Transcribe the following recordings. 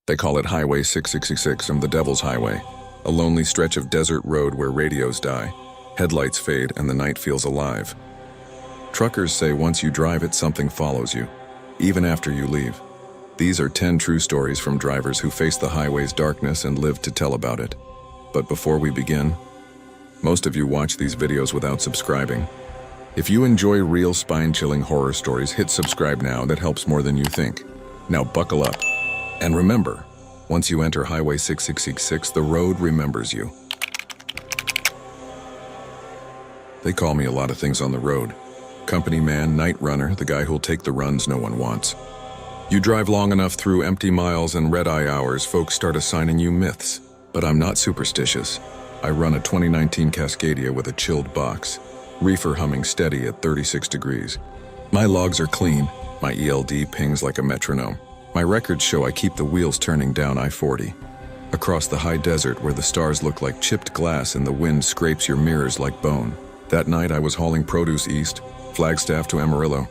They call it Highway 6666 and the Devil's Highway, a lonely stretch of desert road where radios die, headlights fade, and the night feels alive. Truckers say once you drive it, something follows you, even after you leave. These are 10 true stories from drivers who face the highway's darkness and live to tell about it. But before we begin, most of you watch these videos without subscribing. If you enjoy real spine-chilling horror stories, hit subscribe now. That helps more than you think. Now buckle up. And remember, once you enter Highway 6666, the road remembers you. They call me a lot of things on the road. Company man, night runner, the guy who'll take the runs no one wants. You drive long enough through empty miles and red-eye hours, folks start assigning you myths. But I'm not superstitious. I run a 2019 Cascadia with a chilled box, reefer humming steady at 36 degrees. My logs are clean, my ELD pings like a metronome. My records show I keep the wheels turning down I-40. Across the high desert where the stars look like chipped glass and the wind scrapes your mirrors like bone. That night I was hauling produce east, Flagstaff to Amarillo.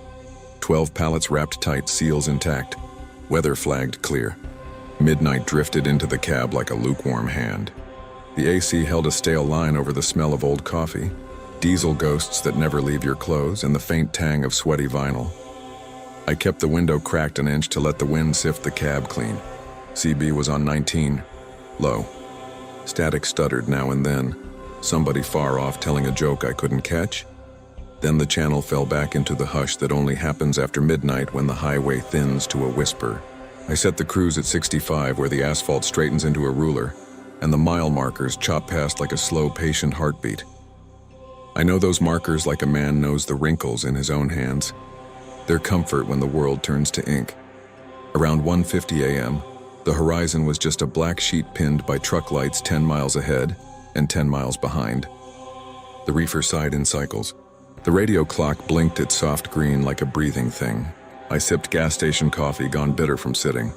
12 pallets wrapped tight, seals intact. Weather flagged clear. Midnight drifted into the cab like a lukewarm hand. The AC held a stale line over the smell of old coffee, diesel ghosts that never leave your clothes, and the faint tang of sweaty vinyl. I kept the window cracked an inch to let the wind sift the cab clean. CB was on 19, low. Static stuttered now and then, somebody far off telling a joke I couldn't catch. Then the channel fell back into the hush that only happens after midnight when the highway thins to a whisper. I set the cruise at 65 where the asphalt straightens into a ruler, and the mile markers chop past like a slow, patient heartbeat. I know those markers like a man knows the wrinkles in his own hands. Their comfort when the world turns to ink. Around 1:50 a.m., the horizon was just a black sheet pinned by truck lights 10 miles ahead and 10 miles behind. The reefer sighed in cycles. The radio clock blinked its soft green like a breathing thing. I sipped gas station coffee gone bitter from sitting.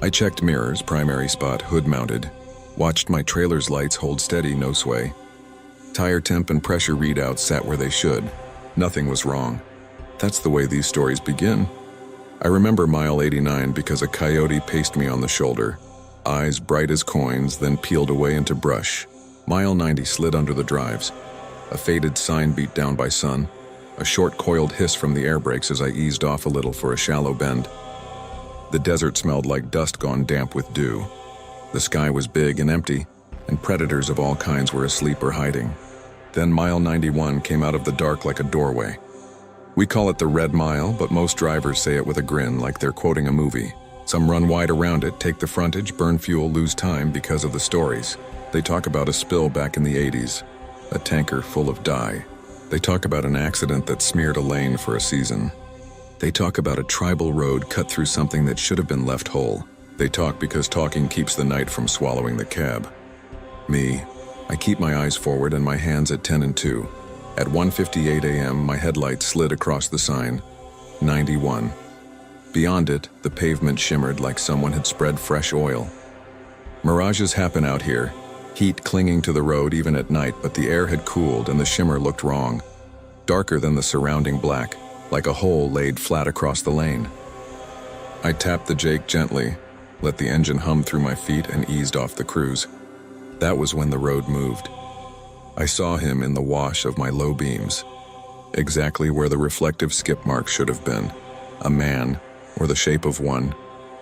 I checked mirrors, primary spot, hood mounted. Watched my trailer's lights hold steady, no sway. Tire temp and pressure readouts sat where they should. Nothing was wrong. That's the way these stories begin. I remember mile 89 because a coyote paced me on the shoulder. Eyes bright as coins, then peeled away into brush. Mile 90 slid under the drives. A faded sign beat down by sun. A short coiled hiss from the air brakes as I eased off a little for a shallow bend. The desert smelled like dust gone damp with dew. The sky was big and empty, and predators of all kinds were asleep or hiding. Then mile 91 came out of the dark like a doorway. We call it the Red Mile, but most drivers say it with a grin like they're quoting a movie. Some run wide around it, take the frontage, burn fuel, lose time because of the stories. They talk about a spill back in the 80s, a tanker full of dye. They talk about an accident that smeared a lane for a season. They talk about a tribal road cut through something that should have been left whole. They talk because talking keeps the night from swallowing the cab. Me, I keep my eyes forward and my hands at 10 and 2. At 1:58 a.m., my headlight slid across the sign, 91. Beyond it, the pavement shimmered like someone had spread fresh oil. Mirages happen out here, heat clinging to the road even at night, but the air had cooled and the shimmer looked wrong. Darker than the surrounding black, like a hole laid flat across the lane. I tapped the Jake gently, let the engine hum through my feet, and eased off the cruise. That was when the road moved. I saw him in the wash of my low beams, exactly where the reflective skip mark should have been. A man, or the shape of one,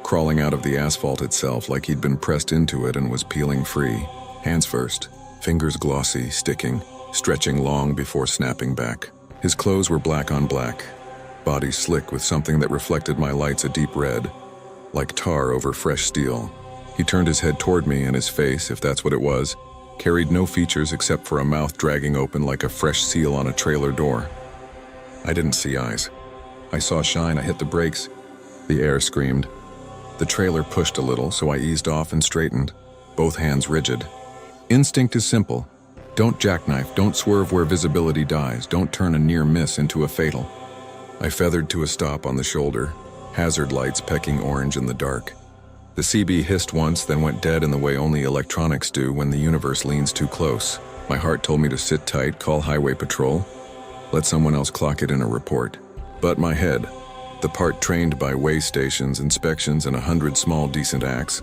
crawling out of the asphalt itself like he'd been pressed into it and was peeling free. Hands first, fingers glossy, sticking, stretching long before snapping back. His clothes were black on black, body slick with something that reflected my lights a deep red, like tar over fresh steel. He turned his head toward me, and his face, if that's what it was, carried no features except for a mouth dragging open like a fresh seal on a trailer door. I didn't see eyes. I saw shine. I hit the brakes. The air screamed. The trailer pushed a little, so I eased off and straightened, both hands rigid. Instinct is simple. Don't jackknife, don't swerve where visibility dies, don't turn a near miss into a fatal. I feathered to a stop on the shoulder, hazard lights pecking orange in the dark. The CB hissed once, then went dead in the way only electronics do when the universe leans too close. My heart told me to sit tight, call highway patrol, let someone else clock it in a report. But my head, the part trained by way stations, inspections, and 100 small decent acts,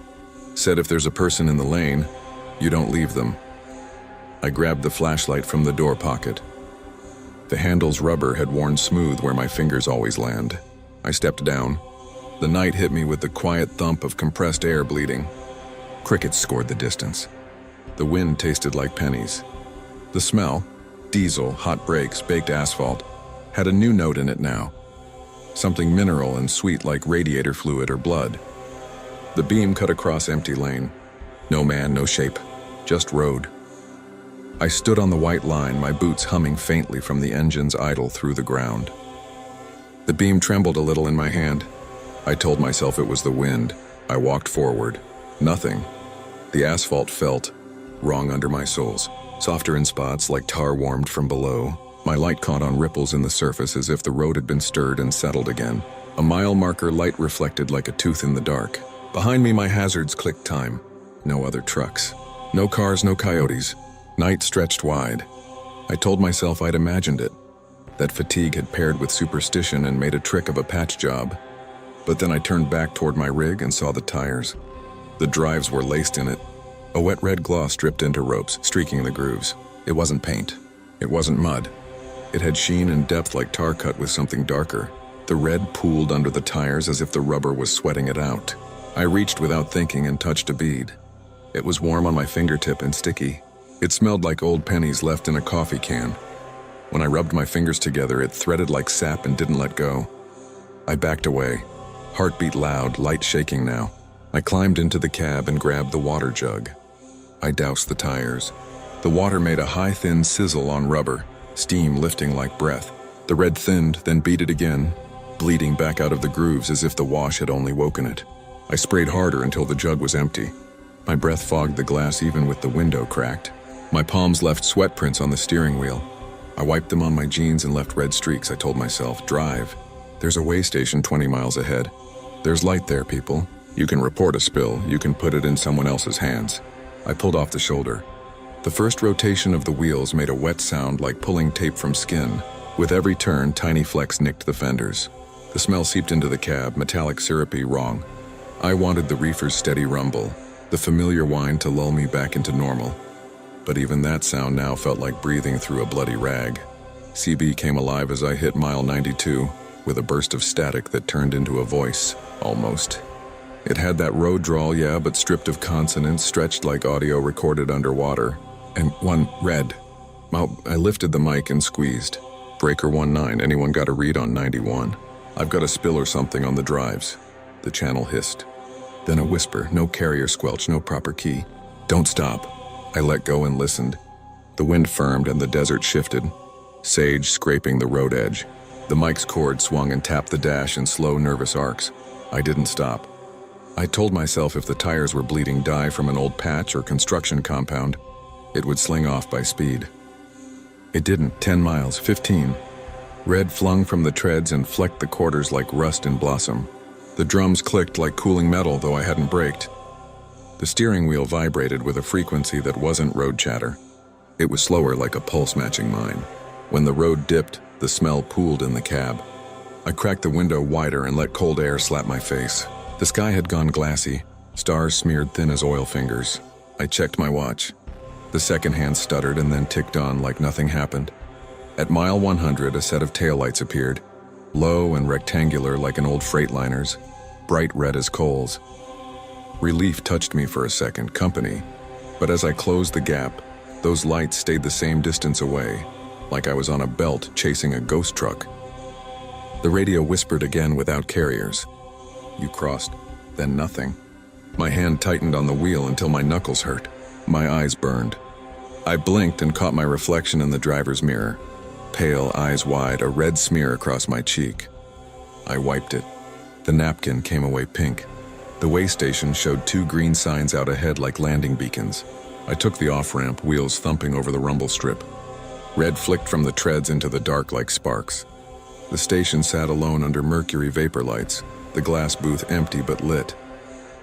said if there's a person in the lane, you don't leave them. I grabbed the flashlight from the door pocket. The handle's rubber had worn smooth where my fingers always land. I stepped down. The night hit me with the quiet thump of compressed air bleeding. Crickets scored the distance. The wind tasted like pennies. The smell, diesel, hot brakes, baked asphalt, had a new note in it now. Something mineral and sweet like radiator fluid or blood. The beam cut across empty lane. No man, no shape, just road. I stood on the white line, my boots humming faintly from the engine's idle through the ground. The beam trembled a little in my hand. I told myself it was the wind. I walked forward. Nothing. The asphalt felt wrong under my soles, softer in spots like tar warmed from below. My light caught on ripples in the surface as if the road had been stirred and settled again. A mile marker light reflected like a tooth in the dark. Behind me, my hazards clicked time. No other trucks. No cars, no coyotes. Night stretched wide. I told myself I'd imagined it, that fatigue had paired with superstition and made a trick of a patch job. But then I turned back toward my rig and saw the tires. The drives were laced in it. A wet red gloss dripped into ropes, streaking the grooves. It wasn't paint. It wasn't mud. It had sheen and depth like tar cut with something darker. The red pooled under the tires as if the rubber was sweating it out. I reached without thinking and touched a bead. It was warm on my fingertip and sticky. It smelled like old pennies left in a coffee can. When I rubbed my fingers together, it threaded like sap and didn't let go. I backed away. Heartbeat loud, light shaking now. I climbed into the cab and grabbed the water jug. I doused the tires. The water made a high, thin sizzle on rubber, steam lifting like breath. The red thinned, then beaded again, bleeding back out of the grooves as if the wash had only woken it. I sprayed harder until the jug was empty. My breath fogged the glass even with the window cracked. My palms left sweat prints on the steering wheel. I wiped them on my jeans and left red streaks. I told myself, drive. There's a way station 20 miles ahead. There's light there, people. You can report a spill. You can put it in someone else's hands. I pulled off the shoulder. The first rotation of the wheels made a wet sound like pulling tape from skin. With every turn, tiny flecks nicked the fenders. The smell seeped into the cab, metallic, syrupy, wrong. I wanted the reefer's steady rumble, the familiar whine to lull me back into normal. But even that sound now felt like breathing through a bloody rag. CB came alive as I hit mile 92, with a burst of static that turned into a voice, almost. It had that road drawl, yeah, but stripped of consonants, stretched like audio recorded underwater. And one, red. Well, I lifted the mic and squeezed. Breaker 19, anyone got a read on 91? I've got a spill or something on the drives. The channel hissed. Then a whisper, no carrier squelch, no proper key. Don't stop. I let go and listened. The wind firmed and the desert shifted, sage scraping the road edge. The mic's cord swung and tapped the dash in slow, nervous arcs. I didn't stop. I told myself if the tires were bleeding dye from an old patch or construction compound, it would sling off by speed. It didn't. 10 miles, 15. Red flung from the treads and flecked the quarters like rust in blossom. The drums clicked like cooling metal, though I hadn't braked. The steering wheel vibrated with a frequency that wasn't road chatter. It was slower, like a pulse matching mine. When the road dipped, the smell pooled in the cab. I cracked the window wider and let cold air slap my face. The sky had gone glassy, stars smeared thin as oil fingers. I checked my watch. The second hand stuttered and then ticked on like nothing happened. At mile 100, a set of taillights appeared, low and rectangular like an old Freightliner's, bright red as coals. Relief touched me for a second, company. But as I closed the gap, those lights stayed the same distance away, like I was on a belt chasing a ghost truck. The radio whispered again without carriers. You crossed, then nothing. My hand tightened on the wheel until my knuckles hurt. My eyes burned. I blinked and caught my reflection in the driver's mirror. Pale, eyes wide, a red smear across my cheek. I wiped it. The napkin came away pink. The way station showed 2 green signs out ahead like landing beacons. I took the off-ramp, wheels thumping over the rumble strip. Red flicked from the treads into the dark like sparks. The station sat alone under mercury vapor lights, the glass booth empty but lit.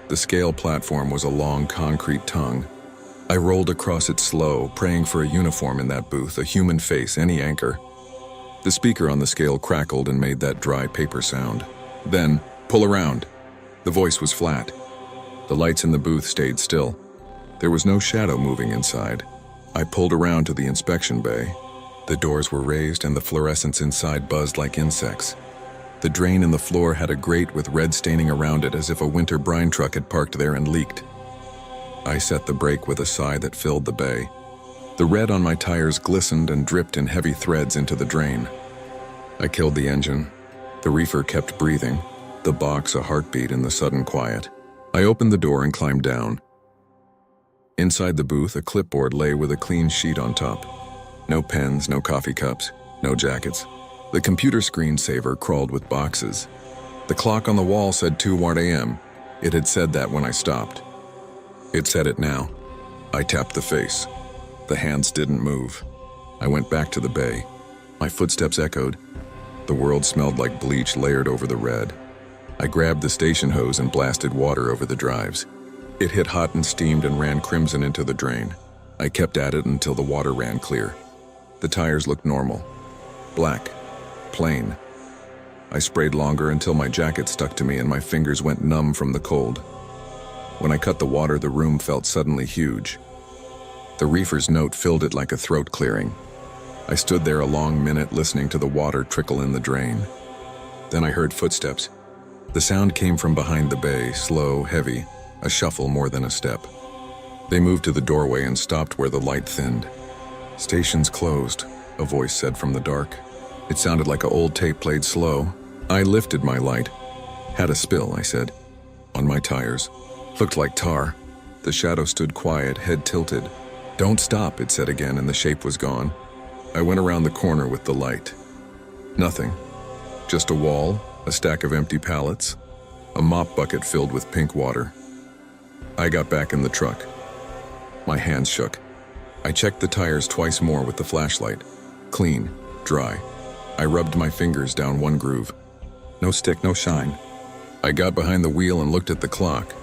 The scale platform was a long concrete tongue. I rolled across it slow, praying for a uniform in that booth, a human face, any anchor. The speaker on the scale crackled and made that dry paper sound. Then, pull around. The voice was flat. The lights in the booth stayed still. There was no shadow moving inside. I pulled around to the inspection bay. The doors were raised and the fluorescents inside buzzed like insects. The drain in the floor had a grate with red staining around it as if a winter brine truck had parked there and leaked. I set the brake with a sigh that filled the bay. The red on my tires glistened and dripped in heavy threads into the drain. I killed the engine. The reefer kept breathing, the box a heartbeat in the sudden quiet. I opened the door and climbed down. Inside the booth, a clipboard lay with a clean sheet on top. No pens, no coffee cups, no jackets. The computer screensaver crawled with boxes. The clock on the wall said 2 a.m. It had said that when I stopped. It said it now. I tapped the face. The hands didn't move. I went back to the bay. My footsteps echoed. The world smelled like bleach layered over the red. I grabbed the station hose and blasted water over the drives. It hit hot and steamed and ran crimson into the drain. I kept at it until the water ran clear. The tires looked normal. Black. Plain. I sprayed longer until my jacket stuck to me and my fingers went numb from the cold. When I cut the water, the room felt suddenly huge. The reefer's note filled it like a throat clearing. I stood there a long minute listening to the water trickle in the drain. Then I heard footsteps. The sound came from behind the bay, slow, heavy, a shuffle more than a step. They moved to the doorway and stopped where the light thinned. "Station's closed," a voice said from the dark. It sounded like an old tape played slow. I lifted my light. "Had a spill," I said. "On my tires. Looked like tar." The shadow stood quiet, head tilted. "Don't stop," it said again, and the shape was gone. I went around the corner with the light. Nothing. Just a wall, a stack of empty pallets, a mop bucket filled with pink water. I got back in the truck. My hands shook. I checked the tires twice more with the flashlight. Clean, dry. I rubbed my fingers down one groove. No stick, no shine. I got behind the wheel and looked at the clock.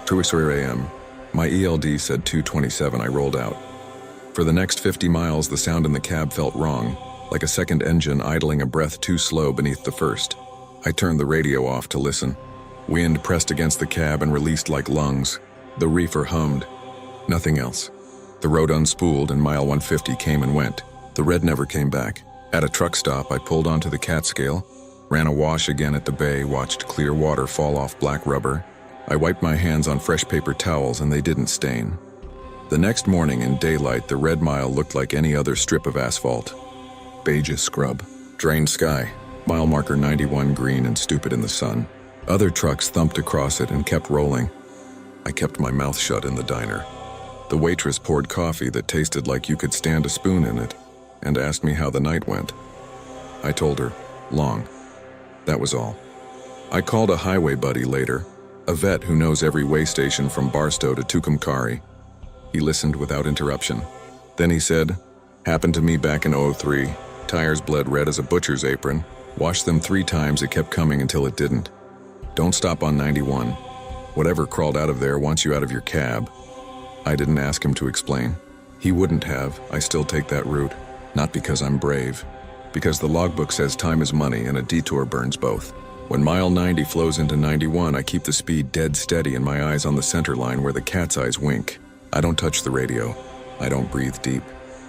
2 a.m. My ELD said 2:27. I rolled out. For the next 50 miles, the sound in the cab felt wrong, like a second engine idling a breath too slow beneath the first. I turned the radio off to listen. Wind pressed against the cab and released like lungs. The reefer hummed. Nothing else. The road unspooled and mile 150 came and went. The red never came back. At a truck stop, I pulled onto the Catscale, ran a wash again at the bay, watched clear water fall off black rubber. I wiped my hands on fresh paper towels and they didn't stain. The next morning in daylight, the red mile looked like any other strip of asphalt. Beige scrub, drained sky, mile marker 91 green and stupid in the sun. Other trucks thumped across it and kept rolling. I kept my mouth shut in the diner. The waitress poured coffee that tasted like you could stand a spoon in it and asked me how the night went. I told her, long. That was all. I called a highway buddy later, a vet who knows every way station from Barstow to Tucumcari. He listened without interruption. Then he said, "Happened to me back in '03. Tires bled red as a butcher's apron. Washed them 3 times, it kept coming until it didn't. Don't stop on 91. Whatever crawled out of there wants you out of your cab." I didn't ask him to explain. He wouldn't have. I still take that route. Not because I'm brave. Because the logbook says time is money and a detour burns both. When mile 90 flows into 91, I keep the speed dead steady and my eyes on the center line where the cat's eyes wink. I don't touch the radio. I don't breathe deep.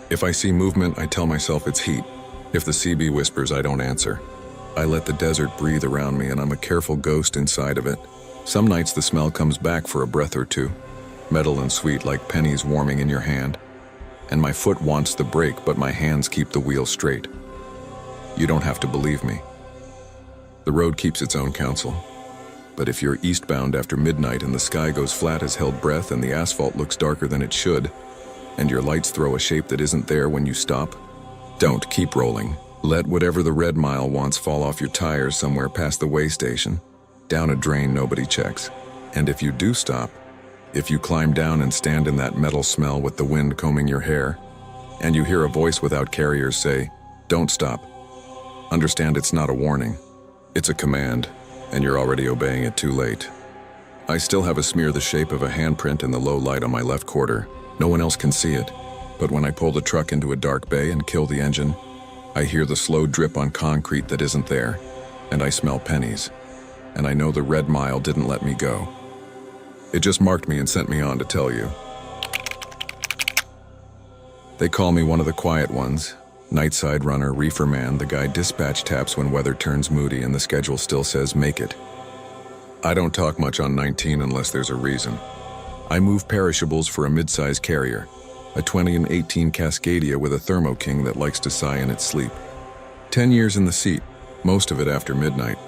If I see movement, I tell myself it's heat. If the CB whispers, I don't answer. I let the desert breathe around me and I'm a careful ghost inside of it. Some nights the smell comes back for a breath or two. Metal and sweet like pennies warming in your hand. And my foot wants the brake, but my hands keep the wheel straight. You don't have to believe me. The road keeps its own counsel. But if you're eastbound after midnight and the sky goes flat as held breath and the asphalt looks darker than it should, and your lights throw a shape that isn't there when you stop, don't keep rolling. Let whatever the red mile wants fall off your tires somewhere past the way station, down a drain nobody checks. And if you do stop, if you climb down and stand in that metal smell with the wind combing your hair, and you hear a voice without carriers say, "Don't stop," understand it's not a warning. It's a command, and you're already obeying it too late. I still have a smear the shape of a handprint in the low light on my left quarter. No one else can see it, but when I pull the truck into a dark bay and kill the engine, I hear the slow drip on concrete that isn't there, and I smell pennies. and I know the red mile didn't let me go. It just marked me and sent me on to tell you. They call me one of the quiet ones. Nightside runner, reefer man, the guy dispatch taps when weather turns moody and the schedule still says make it. I don't talk much on 19 unless there's a reason. I move perishables for a mid-size carrier, a 20 and 18 Cascadia with a Thermo King that likes to sigh in its sleep. 10 years in the seat, most of it after midnight.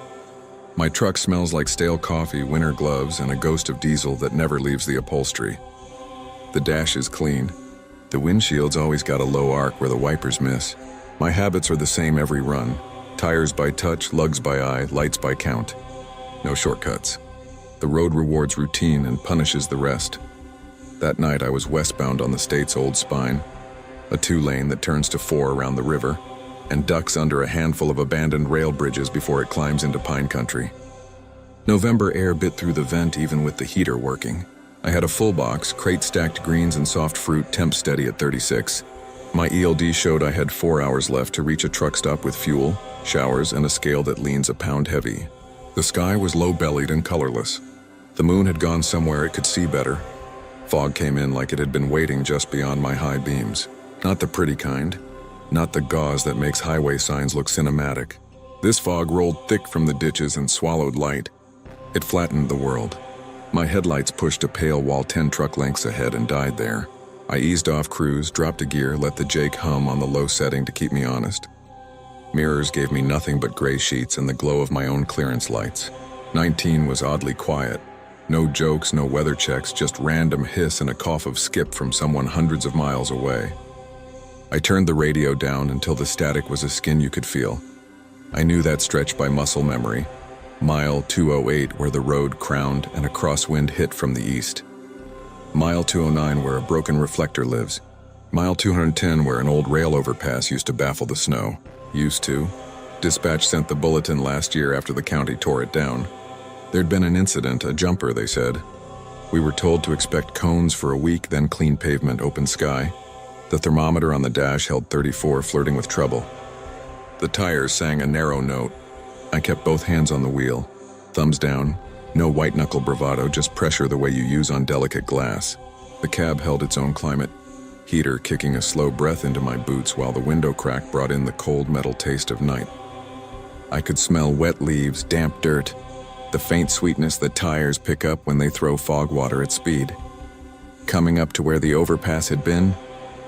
My truck smells like stale coffee, winter gloves, and a ghost of diesel that never leaves the upholstery. The dash is clean. The windshield's always got a low arc where the wipers miss. My habits are the same every run. Tires by touch, lugs by eye, lights by count. No shortcuts. The road rewards routine and punishes the rest. That night I was westbound on the state's old spine, a 2-lane that turns to 4 around the river, and ducks under a handful of abandoned rail bridges before it climbs into pine country. November air bit through the vent even with the heater working. I had a full box, crate-stacked greens and soft fruit, temp steady at 36. My ELD showed I had 4 hours left to reach a truck stop with fuel, showers, and a scale that leans a pound heavy. The sky was low-bellied and colorless. The moon had gone somewhere it could see better. Fog came in like it had been waiting just beyond my high beams. Not the pretty kind. Not the gauze that makes highway signs look cinematic. This fog rolled thick from the ditches and swallowed light. It flattened the world. My headlights pushed a pale wall 10 truck lengths ahead and died there. I eased off cruise, dropped a gear, let the Jake hum on the low setting to keep me honest. Mirrors gave me nothing but gray sheets and the glow of my own clearance lights. 19 was oddly quiet. No jokes, no weather checks, just random hiss and a cough of skip from someone hundreds of miles away. I turned the radio down until the static was a skin you could feel. I knew that stretch by muscle memory. Mile 208 where the road crowned and a crosswind hit from the east. Mile 209 where a broken reflector lives. Mile 210 where an old rail overpass used to baffle the snow. Used to. Dispatch sent the bulletin last year after the county tore it down. There'd been an incident, a jumper, they said. We were told to expect cones for a week, then clean pavement, open sky. The thermometer on the dash held 34, flirting with trouble. The tires sang a narrow note. I kept both hands on the wheel. Thumbs down. No white-knuckle bravado, just pressure the way you use on delicate glass. The cab held its own climate. Heater kicking a slow breath into my boots while the window crack brought in the cold metal taste of night. I could smell wet leaves, damp dirt, the faint sweetness that tires pick up when they throw fog water at speed. Coming up to where the overpass had been,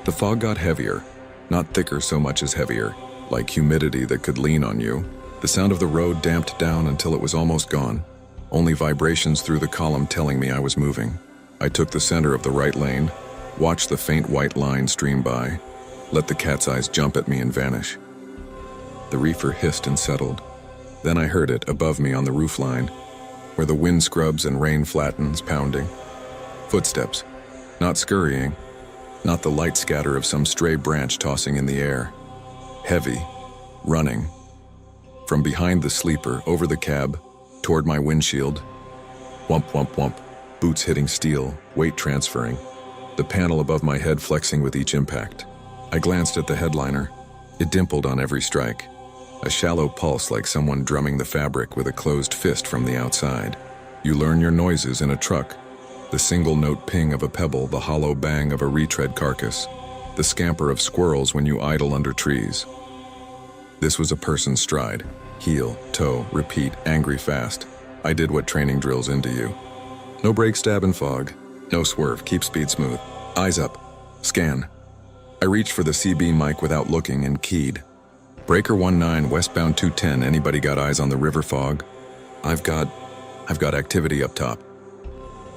the fog got heavier, not thicker so much as heavier, like humidity that could lean on you. The sound of the road damped down until it was almost gone, only vibrations through the column telling me I was moving. I took the center of the right lane, watched the faint white line stream by, let the cat's eyes jump at me and vanish. The reefer hissed and settled. Then I heard it above me on the roofline, where the wind scrubs and rain flattens, pounding. Footsteps, not scurrying, not the light scatter of some stray branch tossing in the air. Heavy, running. From behind the sleeper, over the cab, toward my windshield. Whump, whump, whump, boots hitting steel, weight transferring, the panel above my head flexing with each impact. I glanced at the headliner. It dimpled on every strike. A shallow pulse like someone drumming the fabric with a closed fist from the outside. You learn your noises in a truck. The single-note ping of a pebble, the hollow bang of a retread carcass, the scamper of squirrels when you idle under trees. This was a person's stride. Heel, toe, repeat, angry fast. I did what training drills into you. No brake stab in fog. No swerve, keep speed smooth. Eyes up. Scan. I reached for the CB mic without looking and keyed. Breaker 19, westbound 210, anybody got eyes on the river fog? I've got activity up top.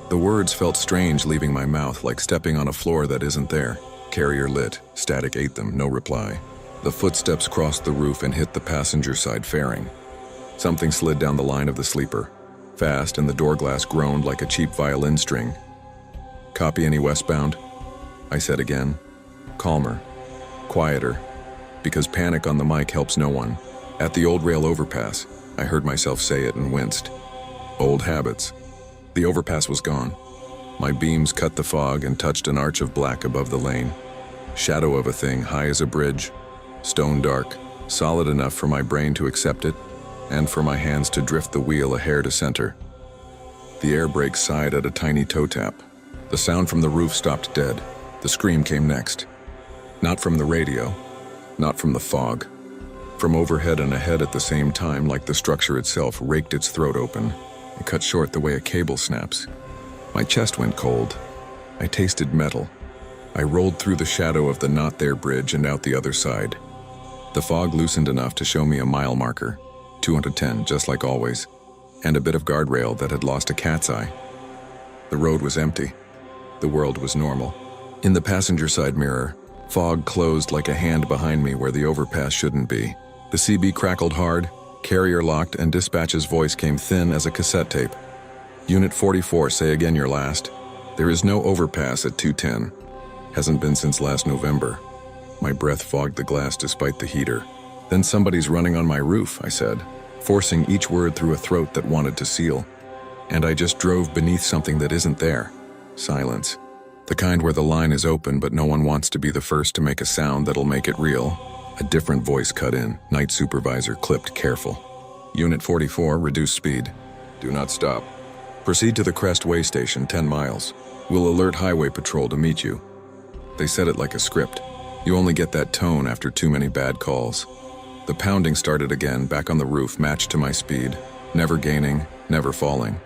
The words felt strange leaving my mouth, like stepping on a floor that isn't there. Carrier lit, static ate them, no reply. The footsteps crossed the roof and hit the passenger side fairing. Something slid down the line of the sleeper. Fast, and the door glass groaned like a cheap violin string. Copy any westbound? I said again. Calmer. Quieter. Because panic on the mic helps no one. At the old rail overpass, I heard myself say it and winced. Old habits. The overpass was gone. My beams cut the fog and touched an arch of black above the lane. Shadow of a thing high as a bridge. Stone dark, solid enough for my brain to accept it, and for my hands to drift the wheel a hair to center. The air brake sighed at a tiny toe tap. The sound from the roof stopped dead. The scream came next. Not from the radio, not from the fog. From overhead and ahead at the same time, like the structure itself raked its throat open. It cut short the way a cable snaps. My chest went cold. I tasted metal. I rolled through the shadow of the not there bridge and out the other side. The fog loosened enough to show me a mile marker, 210, just like always, and a bit of guardrail that had lost a cat's eye. The road was empty. The world was normal. In the passenger side mirror, fog closed like a hand behind me where the overpass shouldn't be. The CB crackled hard, carrier locked, and dispatch's voice came thin as a cassette tape. Unit 44, say again your last. There is no overpass at 210. Hasn't been since last November. My breath fogged the glass despite the heater. Then somebody's running on my roof, I said, forcing each word through a throat that wanted to seal. And I just drove beneath something that isn't there. Silence. The kind where the line is open but no one wants to be the first to make a sound that'll make it real. A different voice cut in. Night supervisor clipped careful. Unit 44, reduce speed. Do not stop. Proceed to the Crest Way Station, 10 miles. We'll alert Highway Patrol to meet you. They said it like a script. You only get that tone after too many bad calls. The pounding started again, back on the roof, matched to my speed. Never gaining, never falling.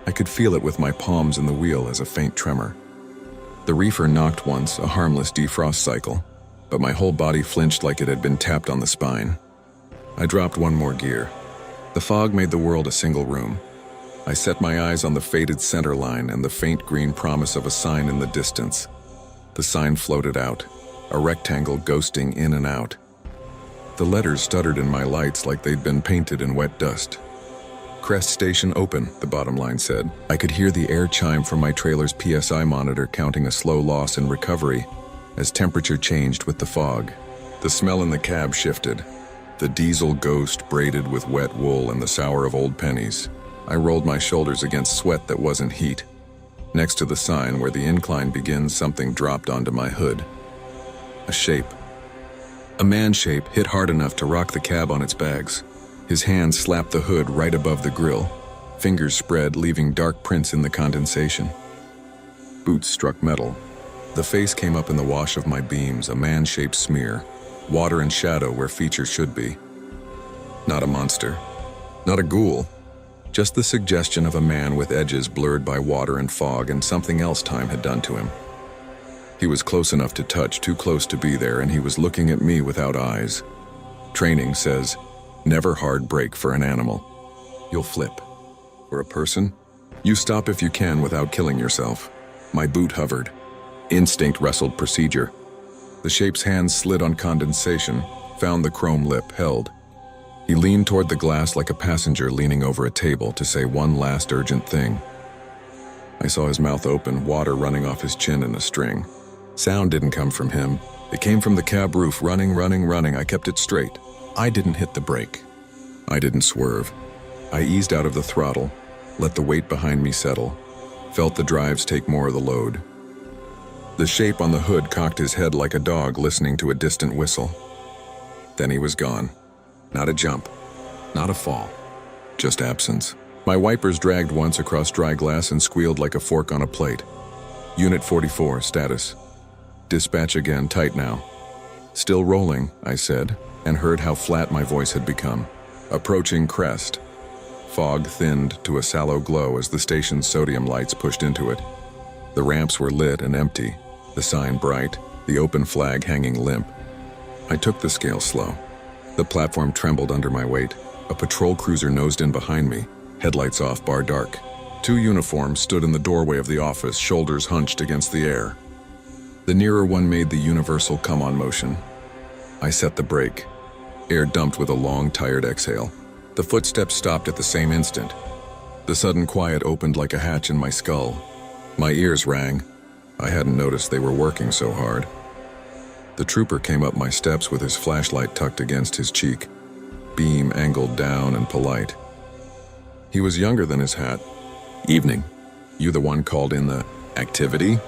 I could feel it with my palms in the wheel as a faint tremor. The reefer knocked once, a harmless defrost cycle, but my whole body flinched like it had been tapped on the spine. I dropped one more gear. The fog made the world a single room. I set my eyes on the faded center line and the faint green promise of a sign in the distance. The sign floated out, a rectangle ghosting in and out. The letters stuttered in my lights like they'd been painted in wet dust. Crest Station open, the bottom line said. I could hear the air chime from my trailer's PSI monitor counting a slow loss in recovery as temperature changed with the fog. The smell in the cab shifted. The diesel ghost braided with wet wool and the sour of old pennies. I rolled my shoulders against sweat that wasn't heat. Next to the sign where the incline begins, something dropped onto my hood. A shape. A man shape hit hard enough to rock the cab on its bags. His hand slapped the hood right above the grill. Fingers spread, leaving dark prints in the condensation. Boots struck metal. The face came up in the wash of my beams, a man-shaped smear. Water and shadow where features should be. Not a monster. Not a ghoul. Just the suggestion of a man with edges blurred by water and fog and something else time had done to him. He was close enough to touch, too close to be there, and he was looking at me without eyes. Training says, never hard brake for an animal. You'll flip. For a person, you stop if you can without killing yourself. My boot hovered. Instinct wrestled procedure. The shape's hands slid on condensation, found the chrome lip, held. He leaned toward the glass like a passenger leaning over a table to say one last urgent thing. I saw his mouth open, water running off his chin in a string. Sound didn't come from him. It came from the cab roof, running. I kept it straight. I didn't hit the brake. I didn't swerve. I eased out of the throttle, let the weight behind me settle, felt the drives take more of the load. The shape on the hood cocked his head like a dog listening to a distant whistle. Then he was gone. Not a jump, not a fall, just absence. My wipers dragged once across dry glass and squealed like a fork on a plate. Unit 44, status. Dispatch again, tight now. Still rolling, I said, and heard how flat my voice had become. Approaching Crest. Fog thinned to a sallow glow as the station's sodium lights pushed into it. The ramps were lit and empty, the sign bright, the open flag hanging limp. I took the scale slow. The platform trembled under my weight. A patrol cruiser nosed in behind me, headlights off, bar dark. Two uniforms stood in the doorway of the office, shoulders hunched against the air. The nearer one made the universal come-on motion. I set the brake. Air dumped with a long, tired exhale. The footsteps stopped at the same instant. The sudden quiet opened like a hatch in my skull. My ears rang. I hadn't noticed they were working so hard. The trooper came up my steps with his flashlight tucked against his cheek, beam angled down and polite. He was younger than his hat. Evening. You the one called in the activity?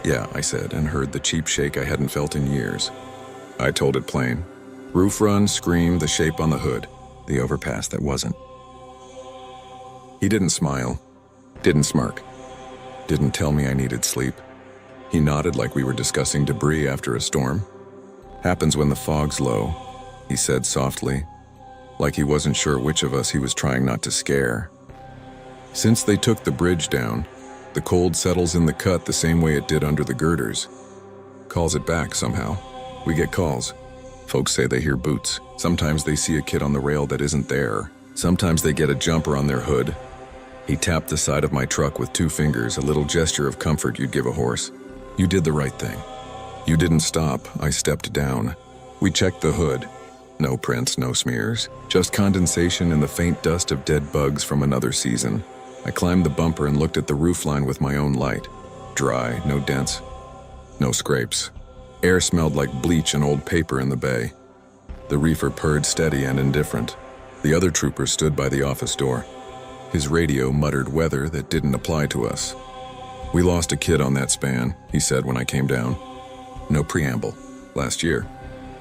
Yeah, I said, and heard the cheap shake I hadn't felt in years. I told it plain. Roof run, scream, the shape on the hood. the overpass that wasn't. He didn't smile, didn't smirk, didn't tell me I needed sleep. He nodded like we were discussing debris after a storm. Happens when the fog's low, he said softly, like he wasn't sure which of us he was trying not to scare. Since they took the bridge down, the cold settles in the cut the same way it did under the girders. Calls it back somehow. We get calls. Folks say they hear boots. Sometimes they see a kid on the rail that isn't there. Sometimes they get a jumper on their hood. He tapped the side of my truck with 2 fingers, a little gesture of comfort you'd give a horse. You did the right thing. You didn't stop. I stepped down. We checked the hood. No prints, no smears. Just condensation and the faint dust of dead bugs from another season. I climbed the bumper and looked at the roofline with my own light. Dry, no dents, no scrapes. Air smelled like bleach and old paper in the bay. The reefer purred steady and indifferent. The other trooper stood by the office door. His radio muttered weather that didn't apply to us. We lost a kid on that span, he said when I came down. No preamble. Last year.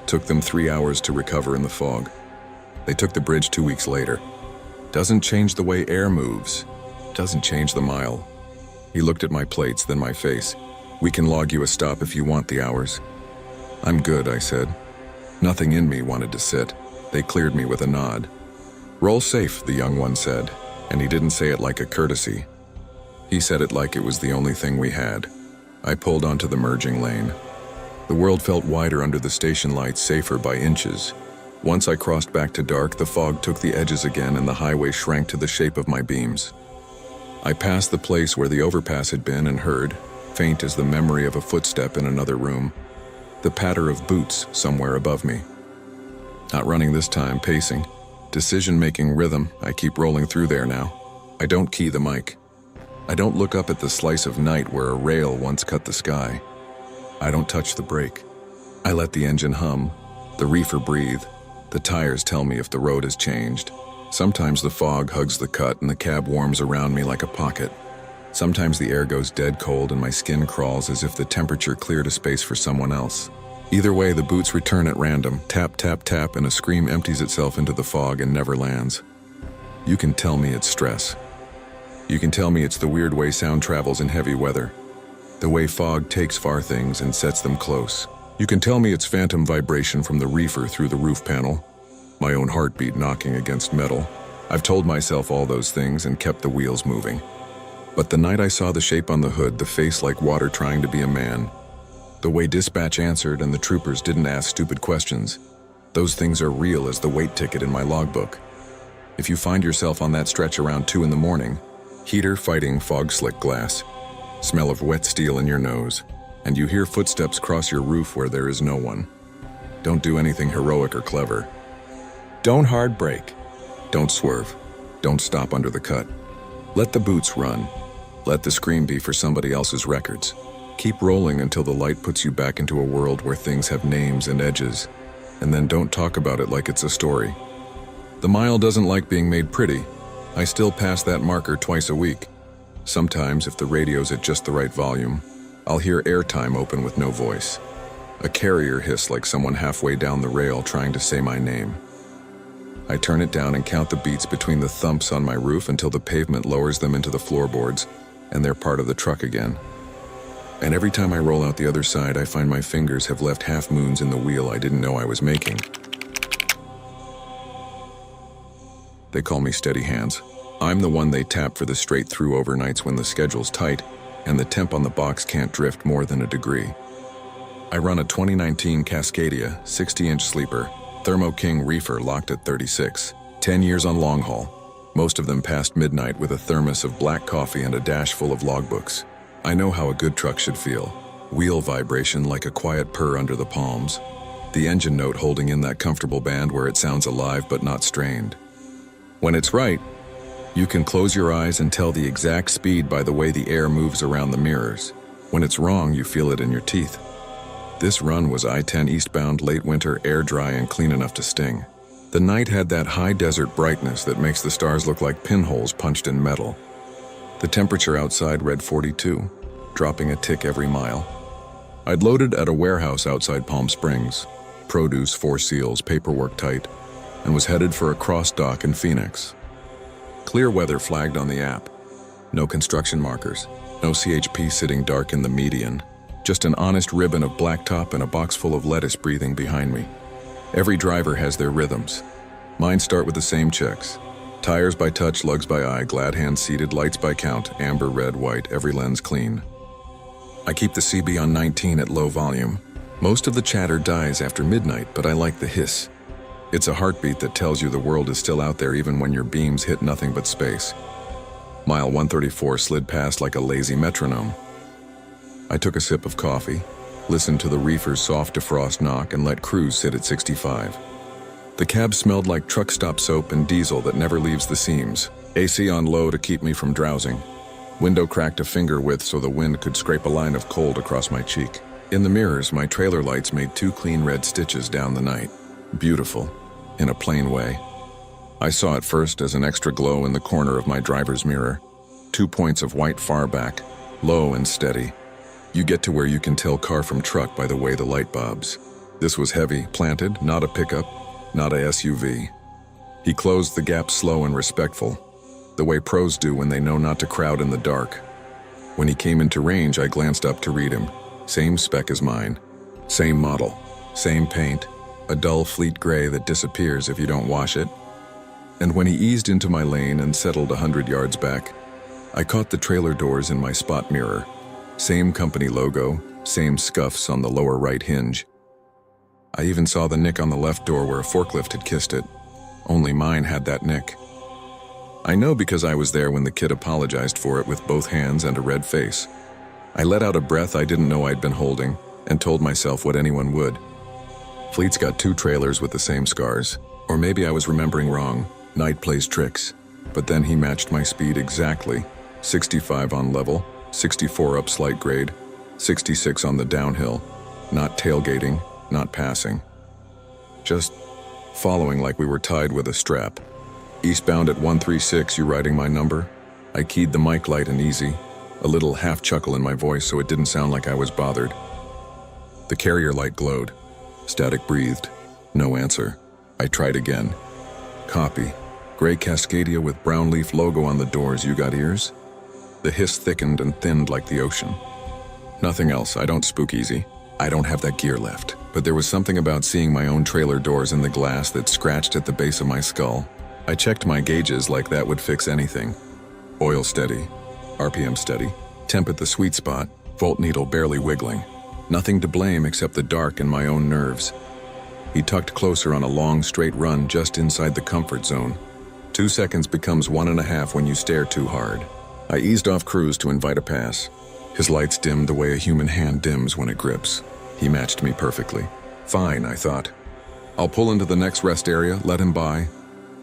Took them 3 hours to recover in the fog. They took the bridge 2 weeks later. Doesn't change the way air moves. Doesn't change the mile. He looked at my plates, then my face. We can log you a stop if you want the hours. I'm good, I said. Nothing in me wanted to sit. They cleared me with a nod. Roll safe, the young one said, and he didn't say it like a courtesy. He said it like it was the only thing we had. I pulled onto the merging lane. The world felt wider under the station lights, safer by inches. Once I crossed back to dark, the fog took the edges again and the highway shrank to the shape of my beams. I passed the place where the overpass had been and heard, faint as the memory of a footstep in another room, the patter of boots somewhere above me. Not running this time, pacing. Decision-making rhythm, I keep rolling through there now. I don't key the mic. I don't look up at the slice of night where a rail once cut the sky. I don't touch the brake. I let the engine hum, the reefer breathe. The tires tell me if the road has changed. Sometimes the fog hugs the cut and the cab warms around me like a pocket. Sometimes the air goes dead cold and my skin crawls as if the temperature cleared a space for someone else. Either way, the boots return at random, tap, tap, tap, and a scream empties itself into the fog and never lands. You can tell me it's stress. You can tell me it's the weird way sound travels in heavy weather. The way fog takes far things and sets them close. You can tell me it's phantom vibration from the reefer through the roof panel. My own heartbeat knocking against metal. I've told myself all those things and kept the wheels moving. But the night I saw the shape on the hood, the face like water trying to be a man, the way dispatch answered and the troopers didn't ask stupid questions, those things are real as the weight ticket in my logbook. If you find yourself on that stretch around 2 in the morning, heater fighting fog-slick glass, smell of wet steel in your nose, and you hear footsteps cross your roof where there is no one, don't do anything heroic or clever. Don't hard brake. Don't swerve. Don't stop under the cut. Let the boots run. Let the scream be for somebody else's records. Keep rolling until the light puts you back into a world where things have names and edges, and then don't talk about it like it's a story. The mile doesn't like being made pretty. I still pass that marker twice a week. Sometimes, if the radio's at just the right volume, I'll hear airtime open with no voice. A carrier hiss like someone halfway down the rail trying to say my name. I turn it down and count the beats between the thumps on my roof until the pavement lowers them into the floorboards, and they're part of the truck again. And every time I roll out the other side, I find my fingers have left half moons in the wheel I didn't know I was making. They call me Steady Hands. I'm the one they tap for the straight-through overnights when the schedule's tight and the temp on the box can't drift more than a degree. I run a 2019 Cascadia 60-inch sleeper, Thermo King reefer locked at 36, 10 years on long haul, most of them past midnight with a thermos of black coffee and a dash full of logbooks. I know how a good truck should feel. Wheel vibration like a quiet purr under the palms. The engine note holding in that comfortable band where it sounds alive but not strained. When it's right, you can close your eyes and tell the exact speed by the way the air moves around the mirrors. When it's wrong, you feel it in your teeth. This run was I-10 eastbound, late winter, air dry and clean enough to sting. The night had that high desert brightness that makes the stars look like pinholes punched in metal. The temperature outside read 42, dropping a tick every mile. I'd loaded at a warehouse outside Palm Springs. Produce, 4 seals, paperwork tight. and was headed for a cross dock in Phoenix. Clear weather flagged on the app. No construction markers, no CHP sitting dark in the median, just an honest ribbon of blacktop and a box full of lettuce breathing behind me. Every driver has their rhythms. Mine start with the same checks. Tires by touch, lugs by eye, glad hands seated, lights by count, amber, red, white, every lens clean. I keep the CB on 19 at low volume. Most of the chatter dies after midnight, but I like the hiss. It's a heartbeat that tells you the world is still out there even when your beams hit nothing but space. Mile 134 slid past like a lazy metronome. I took a sip of coffee, listened to the reefer's soft defrost knock, and let cruise sit at 65. The cab smelled like truck stop soap and diesel that never leaves the seams. AC on low to keep me from drowsing. Window cracked a finger width so the wind could scrape a line of cold across my cheek. In the mirrors, my trailer lights made 2 clean red stitches down the night. Beautiful, in a plain way. I saw it first as an extra glow in the corner of my driver's mirror. 2 points of white far back, low and steady. You get to where you can tell car from truck by the way the light bobs. This was heavy, planted, not a pickup, not a SUV. He closed the gap slow and respectful, the way pros do when they know not to crowd in the dark. When he came into range, I glanced up to read him. Same spec as mine. Same model. Same paint. A dull fleet gray that disappears if you don't wash it. And when he eased into my lane and settled 100 yards back, I caught the trailer doors in my spot mirror. Same company logo, same scuffs on the lower right hinge. I even saw the nick on the left door where a forklift had kissed it. Only mine had that nick. I know because I was there when the kid apologized for it with both hands and a red face. I let out a breath I didn't know I'd been holding and told myself what anyone would. Fleet's got 2 trailers with the same scars. Or maybe I was remembering wrong. Night plays tricks. But then he matched my speed exactly. 65 on level, 64 up slight grade, 66 on the downhill. Not tailgating, not passing. Just following like we were tied with a strap. Eastbound at 136, you writing my number? I keyed the mic light and easy, a little half chuckle in my voice so it didn't sound like I was bothered. The carrier light glowed. Static breathed. No answer. I tried again. Copy. Gray Cascadia with brown leaf logo on the doors. You got ears? The hiss thickened and thinned like the ocean. Nothing else. I don't spook easy. I don't have that gear left. But there was something about seeing my own trailer doors in the glass that scratched at the base of my skull. I checked my gauges like that would fix anything. Oil steady. RPM steady. Temp at the sweet spot. Volt needle barely wiggling. Nothing to blame except the dark and my own nerves. He tucked closer on a long, straight run just inside the comfort zone. 2 seconds becomes 1.5 when you stare too hard. I eased off cruise to invite a pass. His lights dimmed the way a human hand dims when it grips. He matched me perfectly. Fine, I thought. I'll pull into the next rest area, let him by.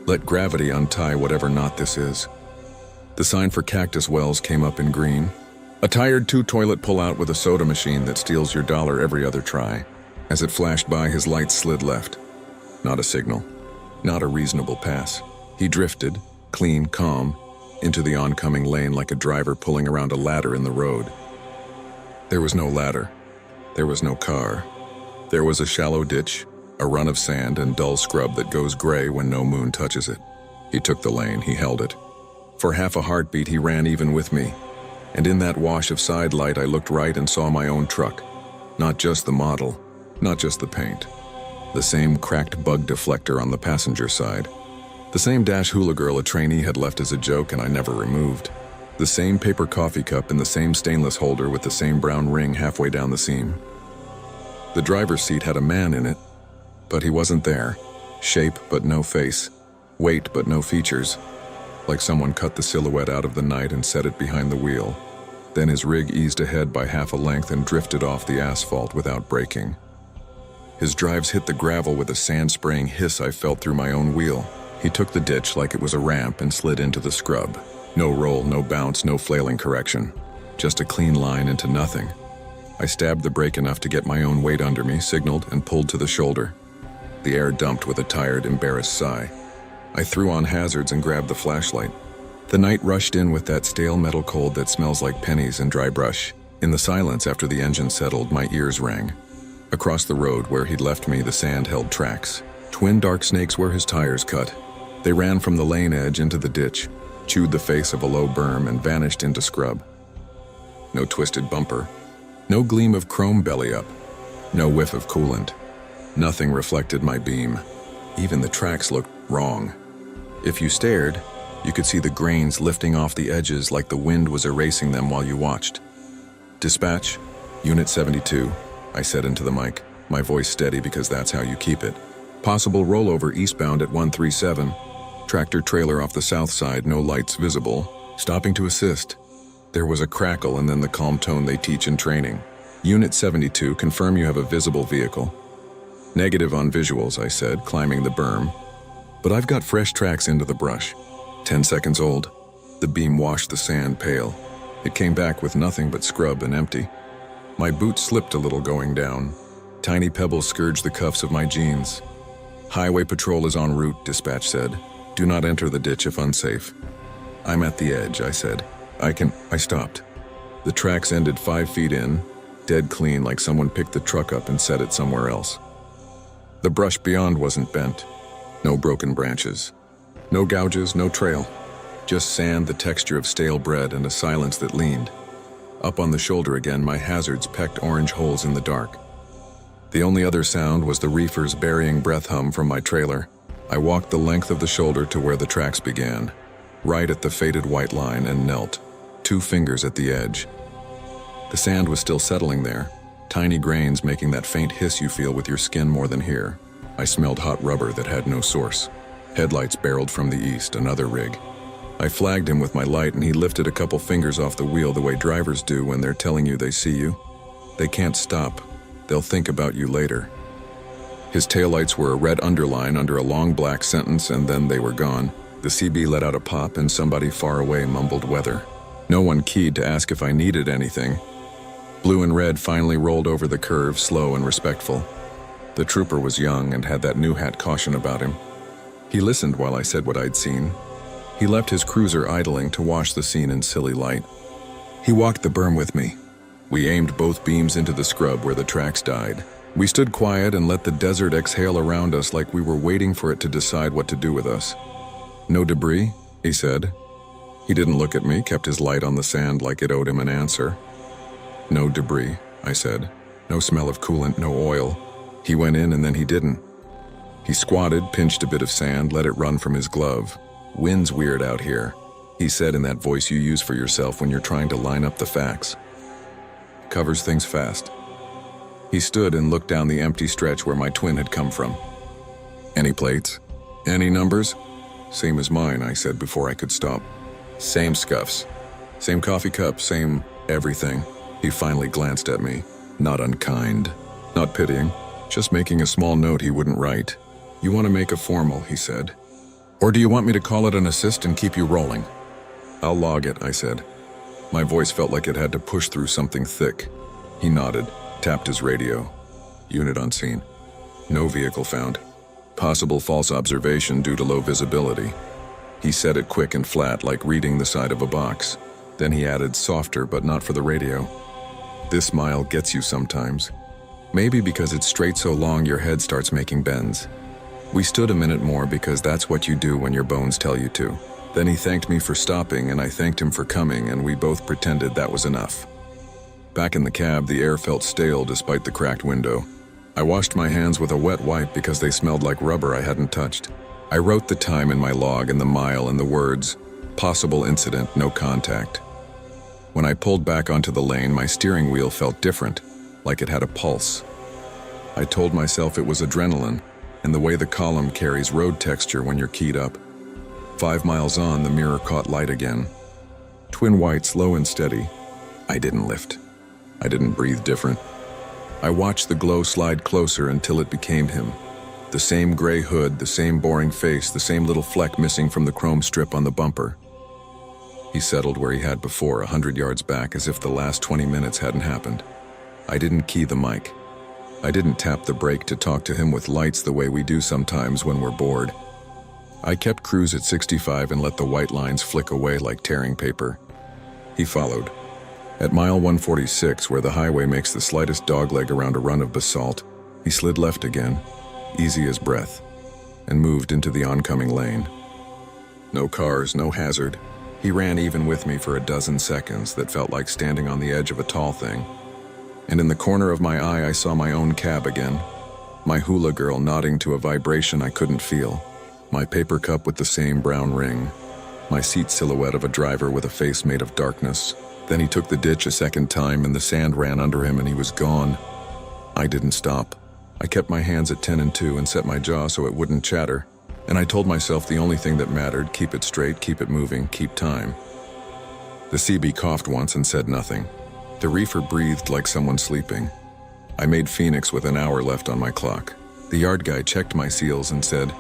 Let gravity untie whatever knot this is. The sign for Cactus Wells came up in green. A tired 2-toilet pullout with a soda machine that steals your dollar every other try. As it flashed by, his lights slid left. Not a signal. Not a reasonable pass. He drifted, clean, calm, into the oncoming lane like a driver pulling around a ladder in the road. There was no ladder. There was no car. There was a shallow ditch, a run of sand and dull scrub that goes gray when no moon touches it. He took the lane, he held it. For half a heartbeat, he ran even with me. And in that wash of side light, I looked right and saw my own truck. Not just the model, not just the paint. The same cracked bug deflector on the passenger side. The same dash hula girl a trainee had left as a joke and I never removed. The same paper coffee cup in the same stainless holder with the same brown ring halfway down the seam. The driver's seat had a man in it, but he wasn't there. Shape but no face. Weight but no features. Like someone cut the silhouette out of the night and set it behind the wheel. Then his rig eased ahead by half a length and drifted off the asphalt without braking. His drives hit the gravel with a sand-spraying hiss I felt through my own wheel. He took the ditch like it was a ramp and slid into the scrub. No roll, no bounce, no flailing correction. Just a clean line into nothing. I stabbed the brake enough to get my own weight under me, signaled, and pulled to the shoulder. The air dumped with a tired, embarrassed sigh. I threw on hazards and grabbed the flashlight. The night rushed in with that stale metal cold that smells like pennies and dry brush. In the silence after the engine settled, my ears rang. Across the road where he'd left me, the sand held tracks. Twin dark snakes where his tires cut. They ran from the lane edge into the ditch, chewed the face of a low berm, and vanished into scrub. No twisted bumper. No gleam of chrome belly up. No whiff of coolant. Nothing reflected my beam. Even the tracks looked wrong. If you stared, you could see the grains lifting off the edges like the wind was erasing them while you watched. "Dispatch, Unit 72, I said into the mic, my voice steady because that's how you keep it. "Possible rollover eastbound at 137. Tractor trailer off the south side, no lights visible. Stopping to assist." There was a crackle and then the calm tone they teach in training. "Unit 72, confirm you have a visible vehicle." "Negative on visuals," I said, climbing the berm. "But I've got fresh tracks into the brush. 10 seconds old." The beam washed the sand pale. It came back with nothing but scrub and empty. My boot slipped a little going down. Tiny pebbles scourged the cuffs of my jeans. "Highway patrol is en route," dispatch said. "Do not enter the ditch if unsafe." "I'm at the edge," I said. I stopped. The tracks ended 5 feet in, dead clean like someone picked the truck up and set it somewhere else. The brush beyond wasn't bent. No broken branches. No gouges, no trail. Just sand, the texture of stale bread, and a silence that leaned. Up on the shoulder again, my hazards pecked orange holes in the dark. The only other sound was the reefer's burying breath hum from my trailer. I walked the length of the shoulder to where the tracks began, right at the faded white line, and knelt, 2 fingers at the edge. The sand was still settling there, tiny grains making that faint hiss you feel with your skin more than here. I smelled hot rubber that had no source. Headlights barreled from the east, another rig. I flagged him with my light and he lifted a couple fingers off the wheel the way drivers do when they're telling you they see you. They can't stop. They'll think about you later. His taillights were a red underline under a long black sentence, and then they were gone. The CB let out a pop and somebody far away mumbled weather. No one keyed to ask if I needed anything. Blue and red finally rolled over the curve, slow and respectful. The trooper was young and had that new hat caution about him. He listened while I said what I'd seen. He left his cruiser idling to wash the scene in silly light. He walked the berm with me. We aimed both beams into the scrub where the tracks died. We stood quiet and let the desert exhale around us like we were waiting for it to decide what to do with us. "No debris?" he said. He didn't look at me, kept his light on the sand like it owed him an answer. "No debris," I said. "No smell of coolant, no oil." He went in and then he didn't. He squatted, pinched a bit of sand, let it run from his glove. "Wind's weird out here," he said in that voice you use for yourself when you're trying to line up the facts. "Covers things fast." He stood and looked down the empty stretch where my twin had come from. "Any plates? Any numbers?" "Same as mine," I said before I could stop. "Same scuffs. Same coffee cup, same everything." He finally glanced at me. Not unkind, not pitying, just making a small note he wouldn't write. "You want to make a formal," he said. "Or do you want me to call it an assist and keep you rolling?" "I'll log it," I said. My voice felt like it had to push through something thick. He nodded, tapped his radio. "Unit on scene. No vehicle found. Possible false observation due to low visibility." He said it quick and flat, like reading the side of a box. Then he added, softer but not for the radio, "This mile gets you sometimes. Maybe because it's straight so long your head starts making bends." We stood a minute more because that's what you do when your bones tell you to. Then he thanked me for stopping and I thanked him for coming, and we both pretended that was enough. Back in the cab, the air felt stale despite the cracked window. I washed my hands with a wet wipe because they smelled like rubber I hadn't touched. I wrote the time in my log and the mile and the words, "Possible incident, no contact." When I pulled back onto the lane, my steering wheel felt different, like it had a pulse. I told myself it was adrenaline, and the way the column carries road texture when you're keyed up. 5 miles on, the mirror caught light again. Twin white, slow and steady. I didn't lift. I didn't breathe different. I watched the glow slide closer until it became him. The same gray hood, the same boring face, the same little fleck missing from the chrome strip on the bumper. He settled where he had before, 100 yards back, as if the last 20 minutes hadn't happened. I didn't key the mic. I didn't tap the brake to talk to him with lights the way we do sometimes when we're bored. I kept cruise at 65 and let the white lines flick away like tearing paper. He followed. At mile 146, where the highway makes the slightest dogleg around a run of basalt, he slid left again, easy as breath. and moved into the oncoming lane. No cars, no hazard. He ran even with me for a dozen seconds that felt like standing on the edge of a tall thing. And in the corner of my eye, I saw my own cab again. My hula girl nodding to a vibration I couldn't feel. My paper cup with the same brown ring. My seat silhouette of a driver with a face made of darkness. Then he took the ditch a second time and the sand ran under him and he was gone. I didn't stop. I kept my hands at 10 and 2 and set my jaw so it wouldn't chatter. And I told myself the only thing that mattered, keep it straight, keep it moving, keep time. The CB coughed once and said nothing. The reefer breathed like someone sleeping. I made Phoenix with an hour left on my clock. The yard guy checked my seals and said,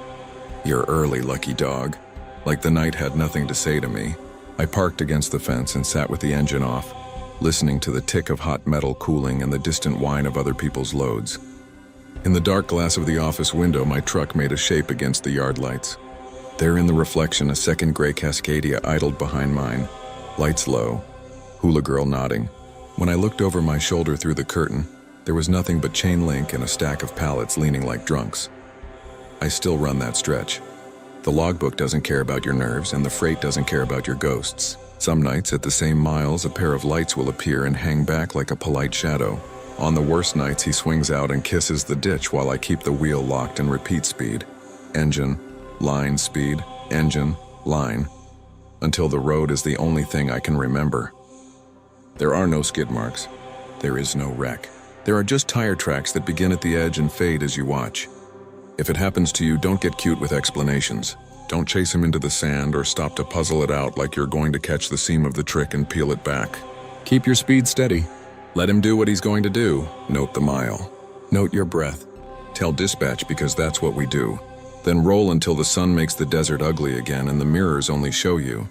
"You're early, lucky dog." Like the night had nothing to say to me. I parked against the fence and sat with the engine off, listening to the tick of hot metal cooling and the distant whine of other people's loads. In the dark glass of the office window, my truck made a shape against the yard lights. There in the reflection, a second gray Cascadia idled behind mine, lights low, hula girl nodding. When I looked over my shoulder through the curtain, there was nothing but chain link and a stack of pallets leaning like drunks. I still run that stretch. The logbook doesn't care about your nerves, and the freight doesn't care about your ghosts. Some nights, at the same miles, a pair of lights will appear and hang back like a polite shadow. On the worst nights, he swings out and kisses the ditch while I keep the wheel locked and repeat speed. Engine, line, speed, engine, line. Until the road is the only thing I can remember. There are no skid marks. There is no wreck. There are just tire tracks that begin at the edge and fade as you watch. If it happens to you, don't get cute with explanations. Don't chase him into the sand or stop to puzzle it out like you're going to catch the seam of the trick and peel it back. Keep your speed steady. Let him do what he's going to do. Note the mile. Note your breath. Tell dispatch because that's what we do. Then roll until the sun makes the desert ugly again and the mirrors only show you.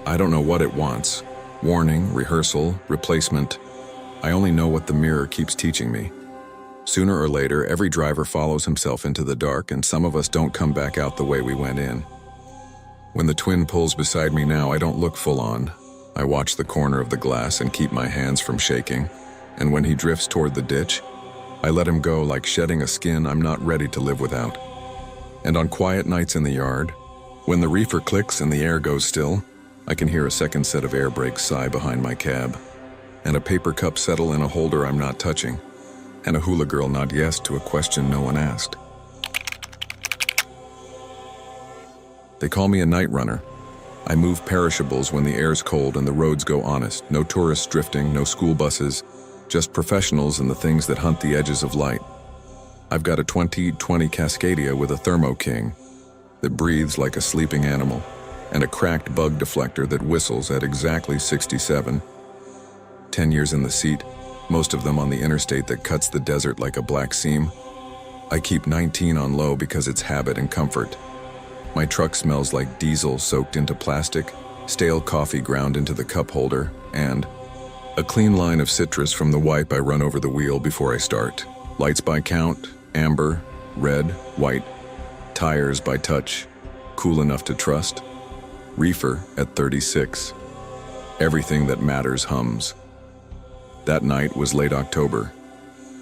I don't know what it wants. Warning, rehearsal, replacement. I only know what the mirror keeps teaching me. Sooner or later, every driver follows himself into the dark and some of us don't come back out the way we went in. When the twin pulls beside me now, I don't look full on. I watch the corner of the glass and keep my hands from shaking. And when he drifts toward the ditch, I let him go like shedding a skin I'm not ready to live without. And on quiet nights in the yard, when the reefer clicks and the air goes still, I can hear a second set of air brakes sigh behind my cab, and a paper cup settle in a holder I'm not touching, and a hula girl nod yes to a question no one asked. They call me a night runner. I move perishables when the air's cold and the roads go honest. No tourists drifting, no school buses, just professionals and the things that hunt the edges of light. I've got a 2020 Cascadia with a Thermo King that breathes like a sleeping animal, and a cracked bug deflector that whistles at exactly 67. 10 years in the seat, most of them on the interstate that cuts the desert like a black seam. I keep 19 on low because it's habit and comfort. My truck smells like diesel soaked into plastic, stale coffee ground into the cup holder, and a clean line of citrus from the wipe I run over the wheel before I start. Lights by count, amber, red, white. Tires by touch, cool enough to trust. Reefer at 36. Everything that matters hums. That night was late October.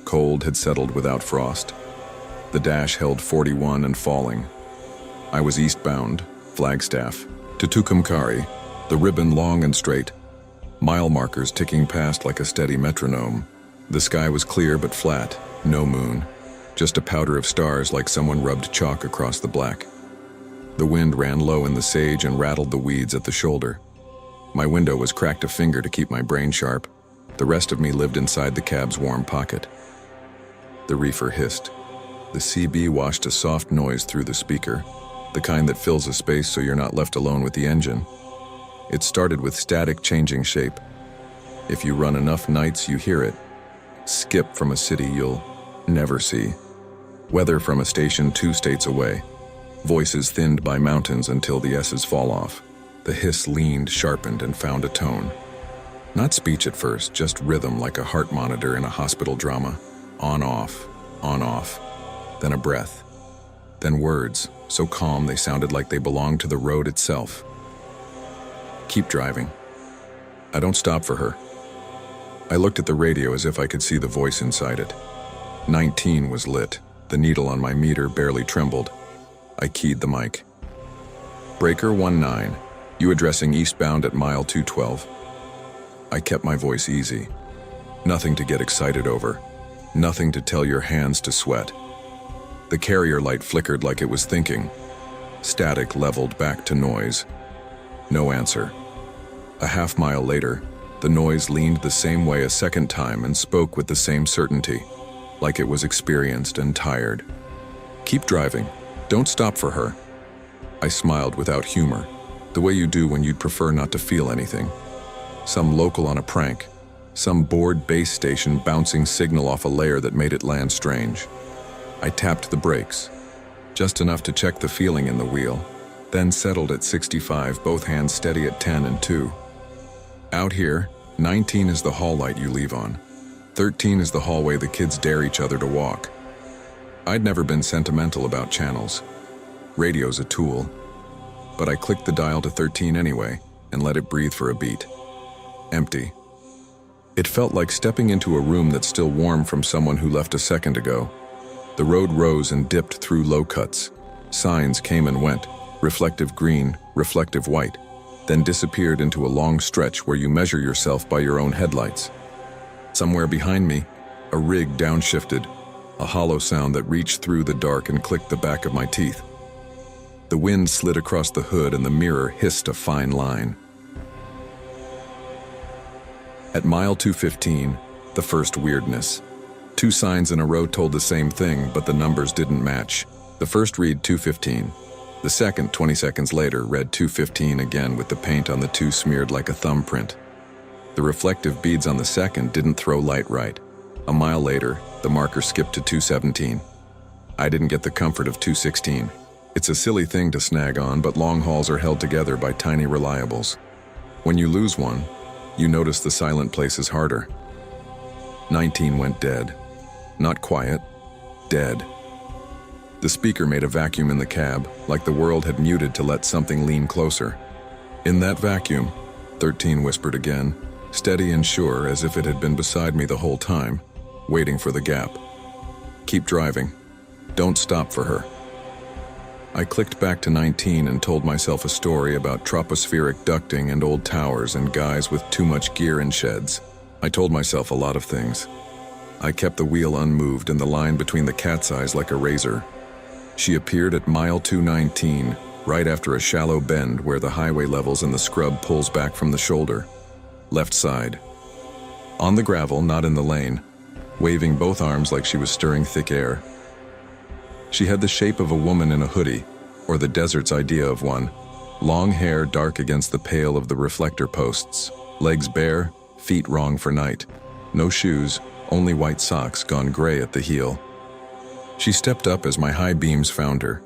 Cold had settled without frost. The dash held 41 and falling. I was eastbound, Flagstaff, to Tucumcari, the ribbon long and straight, mile markers ticking past like a steady metronome. The sky was clear but flat, no moon, just a powder of stars like someone rubbed chalk across the black. The wind ran low in the sage and rattled the weeds at the shoulder. My window was cracked a finger to keep my brain sharp. The rest of me lived inside the cab's warm pocket. The reefer hissed. The CB washed a soft noise through the speaker, the kind that fills a space so you're not left alone with the engine. It started with static changing shape. If you run enough nights, you hear it. Skip from a city you'll never see. Weather from a station 2 states away. Voices thinned by mountains until the S's fall off. The hiss leaned, sharpened, and found a tone. Not speech at first, just rhythm like a heart monitor in a hospital drama. On, off, then a breath. Then words, so calm they sounded like they belonged to the road itself. Keep driving. I don't stop for her. I looked at the radio as if I could see the voice inside it. 19 was lit. The needle on my meter barely trembled. I keyed the mic. Breaker 19, you addressing eastbound at mile 212. I kept my voice easy. Nothing to get excited over. Nothing to tell your hands to sweat. The carrier light flickered like it was thinking. Static leveled back to noise. No answer. A half mile later, the noise leaned the same way a second time and spoke with the same certainty, like it was experienced and tired. Keep driving. Don't stop for her. I smiled without humor, the way you do when you'd prefer not to feel anything. Some local on a prank. Some bored base station bouncing signal off a layer that made it land strange. I tapped the brakes, just enough to check the feeling in the wheel, then settled at 65, both hands steady at 10 and 2. Out here, 19 is the hall light you leave on. 13 is the hallway the kids dare each other to walk. I'd never been sentimental about channels. Radio's a tool. But I clicked the dial to 13 anyway and let it breathe for a beat. Empty. It felt like stepping into a room that's still warm from someone who left a second ago. The road rose and dipped through low cuts. Signs came and went, reflective green, reflective white, then disappeared into a long stretch where you measure yourself by your own headlights. Somewhere behind me, a rig downshifted, a hollow sound that reached through the dark and clicked the back of my teeth. The wind slid across the hood and the mirror hissed a fine line. At mile 215, the first weirdness. 2 signs in a row told the same thing, but the numbers didn't match. The first read 215. The second, 20 seconds later, read 215 again with the paint on the 2 smeared like a thumbprint. The reflective beads on the second didn't throw light right. A mile later, the marker skipped to 217. I didn't get the comfort of 216. It's a silly thing to snag on, but long hauls are held together by tiny reliables. When you lose one, you notice the silent places harder. 19 went dead. Not quiet, dead. The speaker made a vacuum in the cab, like the world had muted to let something lean closer. In that vacuum, 13 whispered again, steady and sure as if it had been beside me the whole time, waiting for the gap. Keep driving. Don't stop for her. I clicked back to 19 and told myself a story about tropospheric ducting and old towers and guys with too much gear in sheds. I told myself a lot of things. I kept the wheel unmoved and the line between the cat's eyes like a razor. She appeared at mile 219, right after a shallow bend where the highway levels and the scrub pulls back from the shoulder. Left side. On the gravel, not in the lane, waving both arms like she was stirring thick air. She had the shape of a woman in a hoodie, or the desert's idea of one. Long hair dark against the pale of the reflector posts. Legs bare, feet wrong for night. No shoes, only white socks gone gray at the heel. She stepped up as my high beams found her,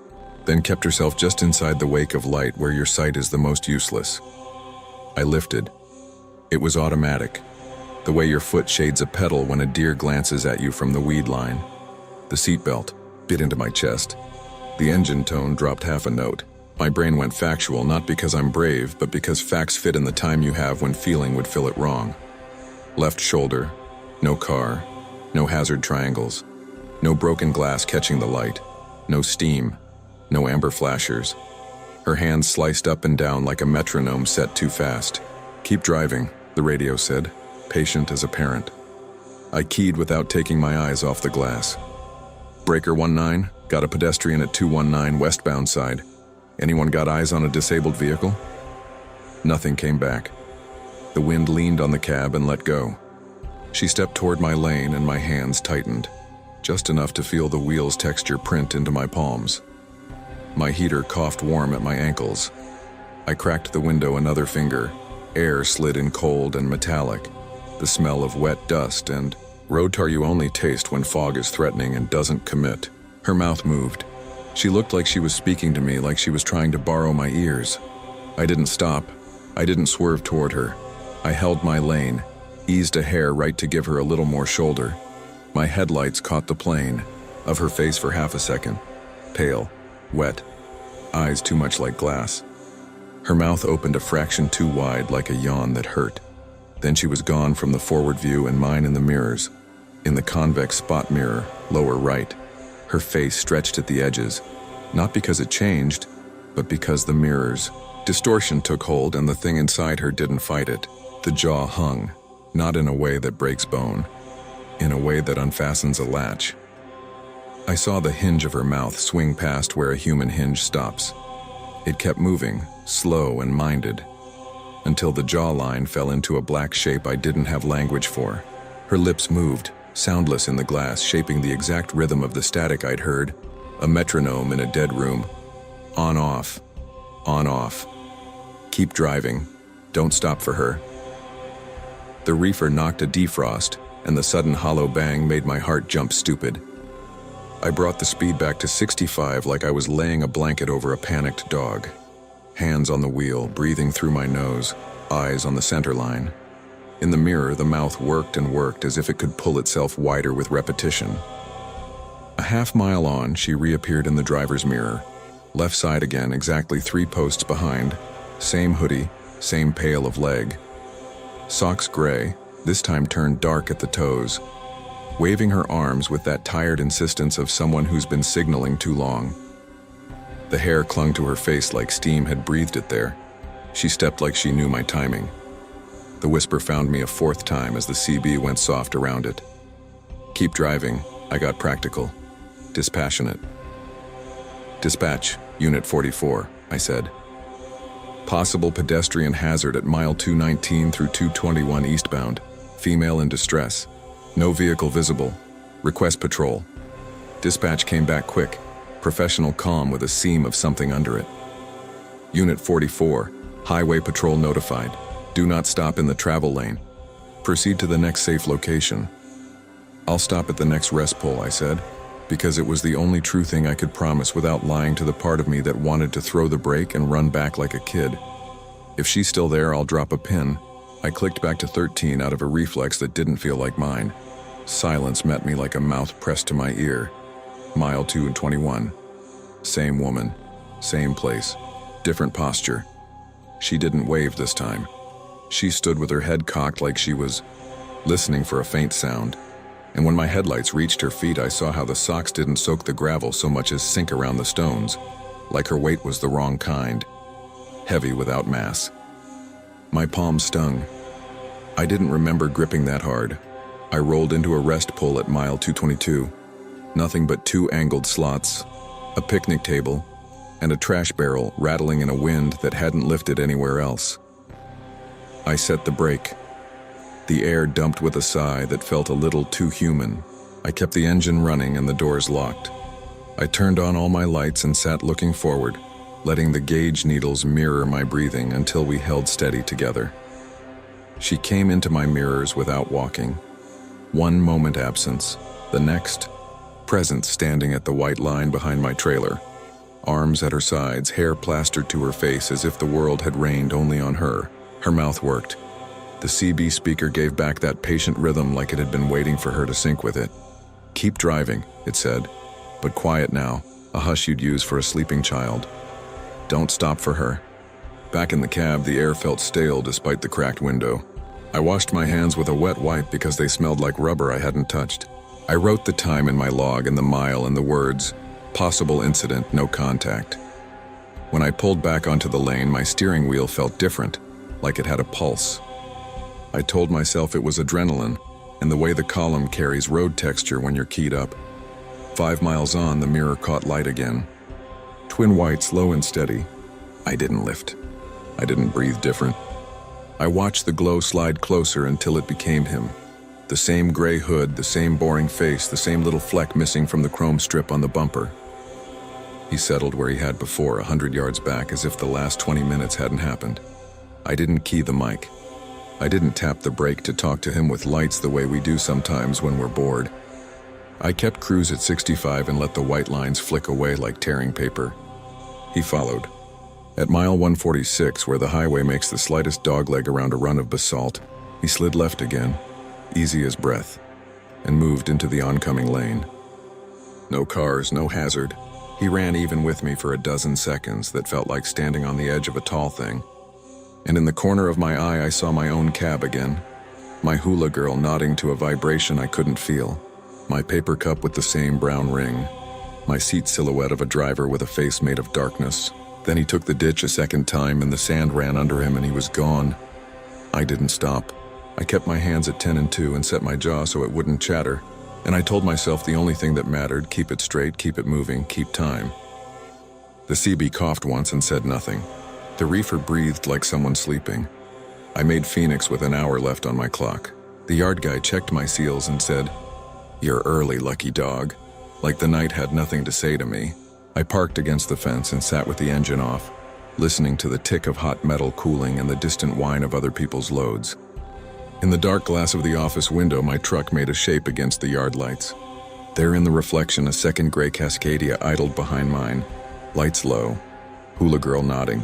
then kept herself just inside the wake of light where your sight is the most useless. I lifted. It was automatic, the way your foot shades a pedal when a deer glances at you from the weed line. The seatbelt bit into my chest. The engine tone dropped half a note. My brain went factual, not because I'm brave, but because facts fit in the time you have when feeling would fill it wrong. Left shoulder, no car, no hazard triangles, no broken glass catching the light, no steam, no amber flashers. Her hands sliced up and down like a metronome set too fast. Keep driving, the radio said, patient as a parent. I keyed without taking my eyes off the glass. Breaker 19, got a pedestrian at 219 westbound side. Anyone got eyes on a disabled vehicle? Nothing came back. The wind leaned on the cab and let go. She stepped toward my lane and my hands tightened, just enough to feel the wheel's texture print into my palms. My heater coughed warm at my ankles. I cracked the window another finger. Air slid in cold and metallic, the smell of wet dust and road tar you only taste when fog is threatening and doesn't commit. Her mouth moved. She looked like she was speaking to me, like she was trying to borrow my ears. I didn't stop. I didn't swerve toward her. I held my lane, eased a hair right to give her a little more shoulder. My headlights caught the plane of her face for half a second. Pale, wet, eyes too much like glass. Her mouth opened a fraction too wide, like a yawn that hurt. Then she was gone from the forward view and mine in the mirrors. In the convex spot mirror, lower right, her face stretched at the edges, Not because it changed, but because the mirrors. Distortion took hold and the thing inside her didn't fight it. The jaw hung, not in a way that breaks bone, in a way that unfastens a latch. I saw the hinge of her mouth swing past where a human hinge stops. It kept moving, slow and minded, until the jawline fell into a black shape I didn't have language for. Her lips moved, soundless in the glass, shaping the exact rhythm of the static I'd heard, a metronome in a dead room. On, off, on, off. Keep driving. Don't stop for her. The reefer knocked a defrost, and the sudden hollow bang made my heart jump stupid. I brought the speed back to 65 like I was laying a blanket over a panicked dog. Hands on the wheel, breathing through my nose, eyes on the center line. In the mirror, the mouth worked and worked as if it could pull itself wider with repetition. A half-mile on, she reappeared in the driver's mirror. Left side again, exactly 3 posts behind. Same hoodie, same pail of leg. Socks gray, this time turned dark at the toes. Waving her arms with that tired insistence of someone who's been signaling too long. The hair clung to her face like steam had breathed it there. She stepped like she knew my timing. The whisper found me a 4th time as the CB went soft around it. Keep driving, I got practical. Dispassionate. Dispatch, Unit 44, I said. Possible pedestrian hazard at mile 219 through 221 eastbound. Female in distress. No vehicle visible. Request patrol. Dispatch came back quick. Professional calm with a seam of something under it. Unit 44, Highway Patrol notified. Do not stop in the travel lane. Proceed to the next safe location. I'll stop at the next rest pole, I said, because it was the only true thing I could promise without lying to the part of me that wanted to throw the brake and run back like a kid. If she's still there, I'll drop a pin. I clicked back to 13 out of a reflex that didn't feel like mine. Silence met me like a mouth pressed to my ear. Mile 221. Same woman, same place, different posture. She didn't wave this time. She stood with her head cocked like she was listening for a faint sound. And when my headlights reached her feet, I saw how the socks didn't soak the gravel so much as sink around the stones, like her weight was the wrong kind, heavy without mass. My palm stung. I didn't remember gripping that hard. I rolled into a rest pole at mile 222. Nothing but 2 angled slots, a picnic table, and a trash barrel rattling in a wind that hadn't lifted anywhere else. I set the brake. The air dumped with a sigh that felt a little too human. I kept the engine running and the doors locked. I turned on all my lights and sat looking forward, letting the gauge needles mirror my breathing until we held steady together. She came into my mirrors without walking. One moment absence, the next, presence standing at the white line behind my trailer. Arms at her sides, hair plastered to her face as if the world had rained only on her. Her mouth worked. The CB speaker gave back that patient rhythm like it had been waiting for her to sync with it. Keep driving, it said, but quiet now, a hush you'd use for a sleeping child. Don't stop for her. Back in the cab, the air felt stale despite the cracked window. I washed my hands with a wet wipe because they smelled like rubber I hadn't touched. I wrote the time in my log and the mile and the words, possible incident, no contact. When I pulled back onto the lane, my steering wheel felt different, like it had a pulse. I told myself it was adrenaline and the way the column carries road texture when you're keyed up. 5 miles on, the mirror caught light again. Twin whites, low and steady. I didn't lift. I didn't breathe different. I watched the glow slide closer until it became him. The same gray hood, the same boring face, the same little fleck missing from the chrome strip on the bumper. He settled where he had before, 100 yards back, as if the last 20 minutes hadn't happened. I didn't key the mic. I didn't tap the brake to talk to him with lights the way we do sometimes when we're bored. I kept cruise at 65 and let the white lines flick away like tearing paper. He followed. At mile 146, where the highway makes the slightest dogleg around a run of basalt, he slid left again, easy as breath, and moved into the oncoming lane. No cars, no hazard. He ran even with me for a dozen seconds that felt like standing on the edge of a tall thing. And in the corner of my eye, I saw my own cab again. My hula girl nodding to a vibration I couldn't feel. My paper cup with the same brown ring. my seat silhouette of a driver with a face made of darkness. Then he took the ditch a second time and the sand ran under him and he was gone. I didn't stop. I kept my hands at 10 and 2 and set my jaw so it wouldn't chatter. And I told myself the only thing that mattered, keep it straight, keep it moving, keep time. The CB coughed once and said nothing. The reefer breathed like someone sleeping. I made Phoenix with an hour left on my clock. The yard guy checked my seals and said, "You're early, lucky dog." Like the night had nothing to say to me. I parked against the fence and sat with the engine off, listening to the tick of hot metal cooling and the distant whine of other people's loads. In the dark glass of the office window, my truck made a shape against the yard lights. There in the reflection, a second gray Cascadia idled behind mine, lights low, hula girl nodding.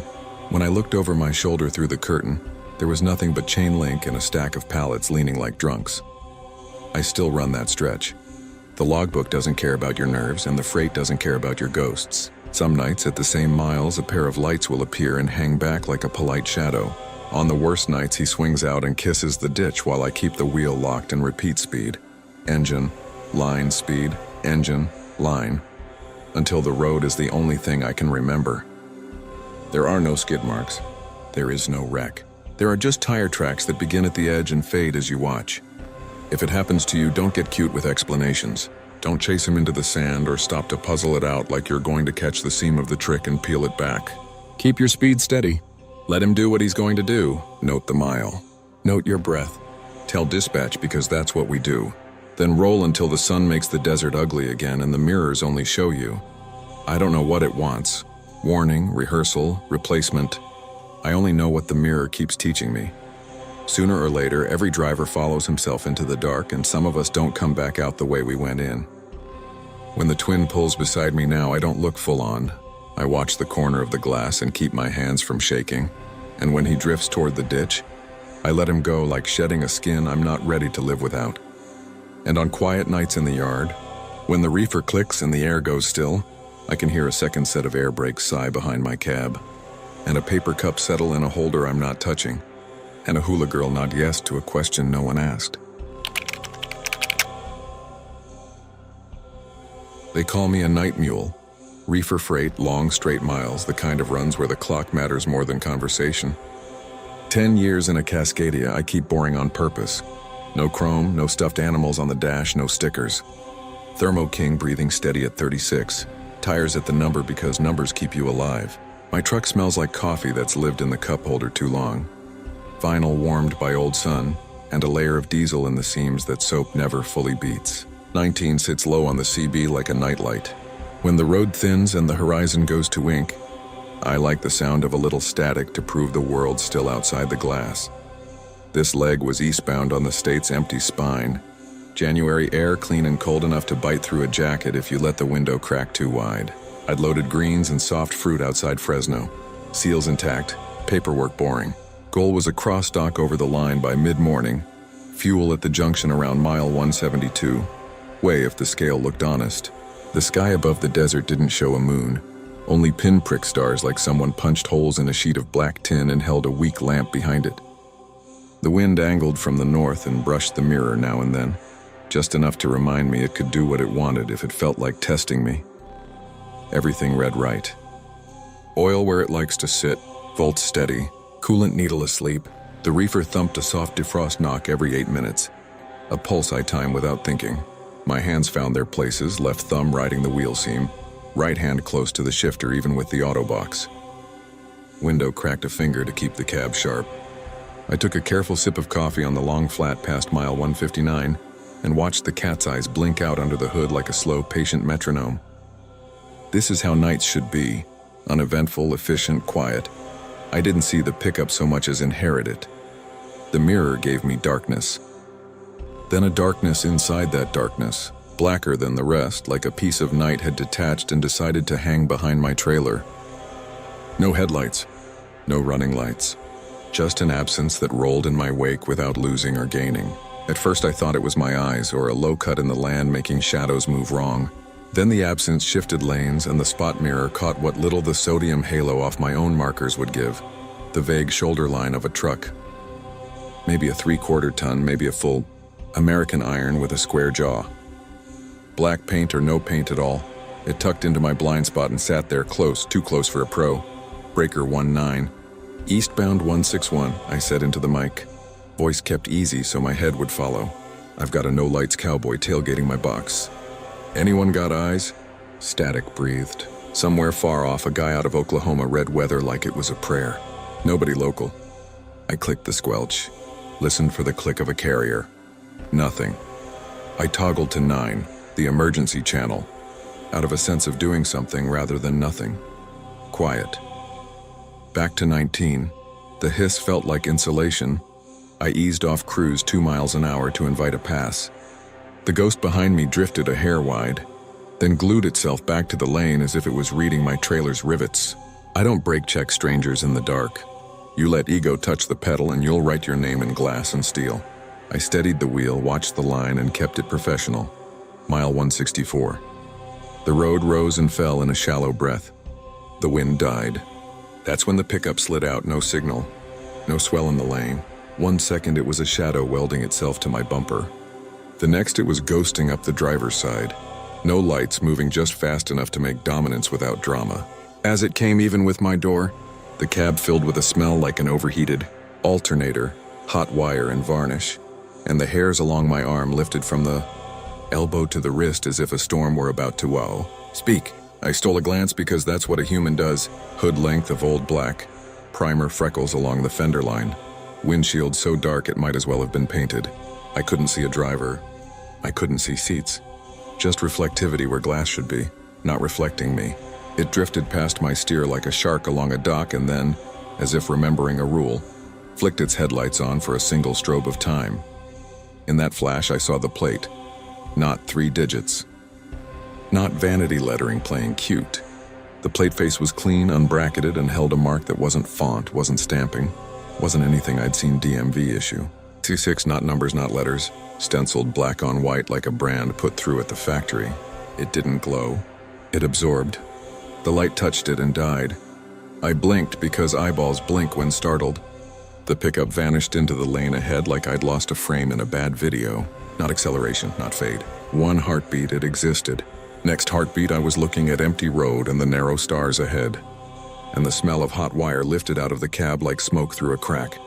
When I looked over my shoulder through the curtain, there was nothing but chain link and a stack of pallets leaning like drunks. I still run that stretch. The logbook doesn't care about your nerves, and the freight doesn't care about your ghosts. Some nights at the same miles, a pair of lights will appear and hang back like a polite shadow. On the worst nights, he swings out and kisses the ditch while I keep the wheel locked and repeat speed. Engine, line, speed, engine, line. Until the road is the only thing I can remember. There are no skid marks. There is no wreck. There are just tire tracks that begin at the edge and fade as you watch. If it happens to you, don't get cute with explanations. Don't chase him into the sand or stop to puzzle it out like you're going to catch the seam of the trick and peel it back. Keep your speed steady. Let him do what he's going to do. Note the mile. Note your breath. Tell dispatch because that's what we do. Then roll until the sun makes the desert ugly again and the mirrors only show you. I don't know what it wants. Warning, rehearsal, replacement. I only know what the mirror keeps teaching me. Sooner or later, every driver follows himself into the dark, and some of us don't come back out the way we went in. When the twin pulls beside me now, I don't look full on. I watch the corner of the glass and keep my hands from shaking. And when he drifts toward the ditch, I let him go like shedding a skin I'm not ready to live without. And on quiet nights in the yard, when the reefer clicks and the air goes still, I can hear a second set of air brakes sigh behind my cab, and a paper cup settle in a holder I'm not touching, and a hula girl nod yes to a question no one asked. They call me a night mule. Reefer freight, long straight miles, the kind of runs where the clock matters more than conversation. 10 years in a Cascadia, I keep boring on purpose. No chrome, no stuffed animals on the dash, no stickers. Thermo King breathing steady at 36. Tires at the number because numbers keep you alive. My truck smells like coffee that's lived in the cup holder too long. Vinyl warmed by old sun, and a layer of diesel in the seams that soap never fully beats. 19 sits low on the CB like a nightlight. When the road thins and the horizon goes to ink, I like the sound of a little static to prove the world's still outside the glass. This leg was eastbound on the state's empty spine. January air clean and cold enough to bite through a jacket if you let the window crack too wide. I'd loaded greens and soft fruit outside Fresno. Seals intact, paperwork boring. Goal was a cross dock over the line by mid-morning. Fuel at the junction around mile 172. Way if the scale looked honest. The sky above the desert didn't show a moon. Only pinprick stars like someone punched holes in a sheet of black tin and held a weak lamp behind it. The wind angled from the north and brushed the mirror now and then. Just enough to remind me it could do what it wanted if it felt like testing me. Everything read right. Oil where it likes to sit, volts steady, coolant needle asleep. The reefer thumped a soft defrost knock every 8 minutes. A pulse I timed without thinking. My hands found their places, left thumb riding the wheel seam, right hand close to the shifter even with the auto box. Window cracked a finger to keep the cab sharp. I took a careful sip of coffee on the long flat past mile 159 and watched the cat's eyes blink out under the hood like a slow, patient metronome. This is how nights should be, uneventful, efficient, quiet. I didn't see the pickup so much as inherit it. The mirror gave me darkness. Then a darkness inside that darkness, blacker than the rest, like a piece of night had detached and decided to hang behind my trailer. No headlights, no running lights, just an absence that rolled in my wake without losing or gaining. At first I thought it was my eyes or a low cut in the land making shadows move wrong. Then the absence shifted lanes and the spot mirror caught what little the sodium halo off my own markers would give. The vague shoulder line of a truck. Maybe a 3/4 ton, maybe a full American iron with a square jaw. Black paint or no paint at all. It tucked into my blind spot and sat there close, too close for a pro. Breaker 19. Eastbound 161, I said into the mic. Voice kept easy so my head would follow. I've got a no-lights cowboy tailgating my box. Anyone got eyes? Static breathed. Somewhere far off, a guy out of Oklahoma read weather like it was a prayer. Nobody local. I clicked the squelch, listened for the click of a carrier. Nothing. I toggled to 9, the emergency channel, out of a sense of doing something rather than nothing. Quiet. Back to 19. The hiss felt like insulation. I eased off cruise 2 miles an hour to invite a pass. The ghost behind me drifted a hair wide, then glued itself back to the lane as if it was reading my trailer's rivets. I don't brake check strangers in the dark. You let ego touch the pedal and you'll write your name in glass and steel. I steadied the wheel, watched the line, and kept it professional. Mile 164. The road rose and fell in a shallow breath. The wind died. That's when the pickup slid out, no signal, no swell in the lane. 1 second it was a shadow welding itself to my bumper. The next it was ghosting up the driver's side. No lights, moving just fast enough to make dominance without drama. As it came even with my door, the cab filled with a smell like an overheated alternator, hot wire and varnish, and the hairs along my arm lifted from the elbow to the wrist as if a storm were about to wow. Speak. I stole a glance because that's what a human does. Hood length of old black, primer freckles along the fender line, windshield so dark it might as well have been painted. I couldn't see a driver. I couldn't see seats. Just reflectivity where glass should be, not reflecting me. It drifted past my steer like a shark along a dock and then, as if remembering a rule, flicked its headlights on for a single strobe of time. In that flash I saw the plate, not 3 digits. Not vanity lettering playing cute. The plate face was clean, unbracketed, and held a mark that wasn't font, wasn't stamping, wasn't anything I'd seen DMV issue. C6, not numbers, not letters, stenciled black on white like a brand put through at the factory. It didn't glow. It absorbed. The light touched it and died. I blinked because eyeballs blink when startled. The pickup vanished into the lane ahead like I'd lost a frame in a bad video. Not acceleration, not fade. 1 heartbeat, it existed. Next heartbeat, I was looking at empty road and the narrow stars ahead. And the smell of hot wire lifted out of the cab like smoke through a crack.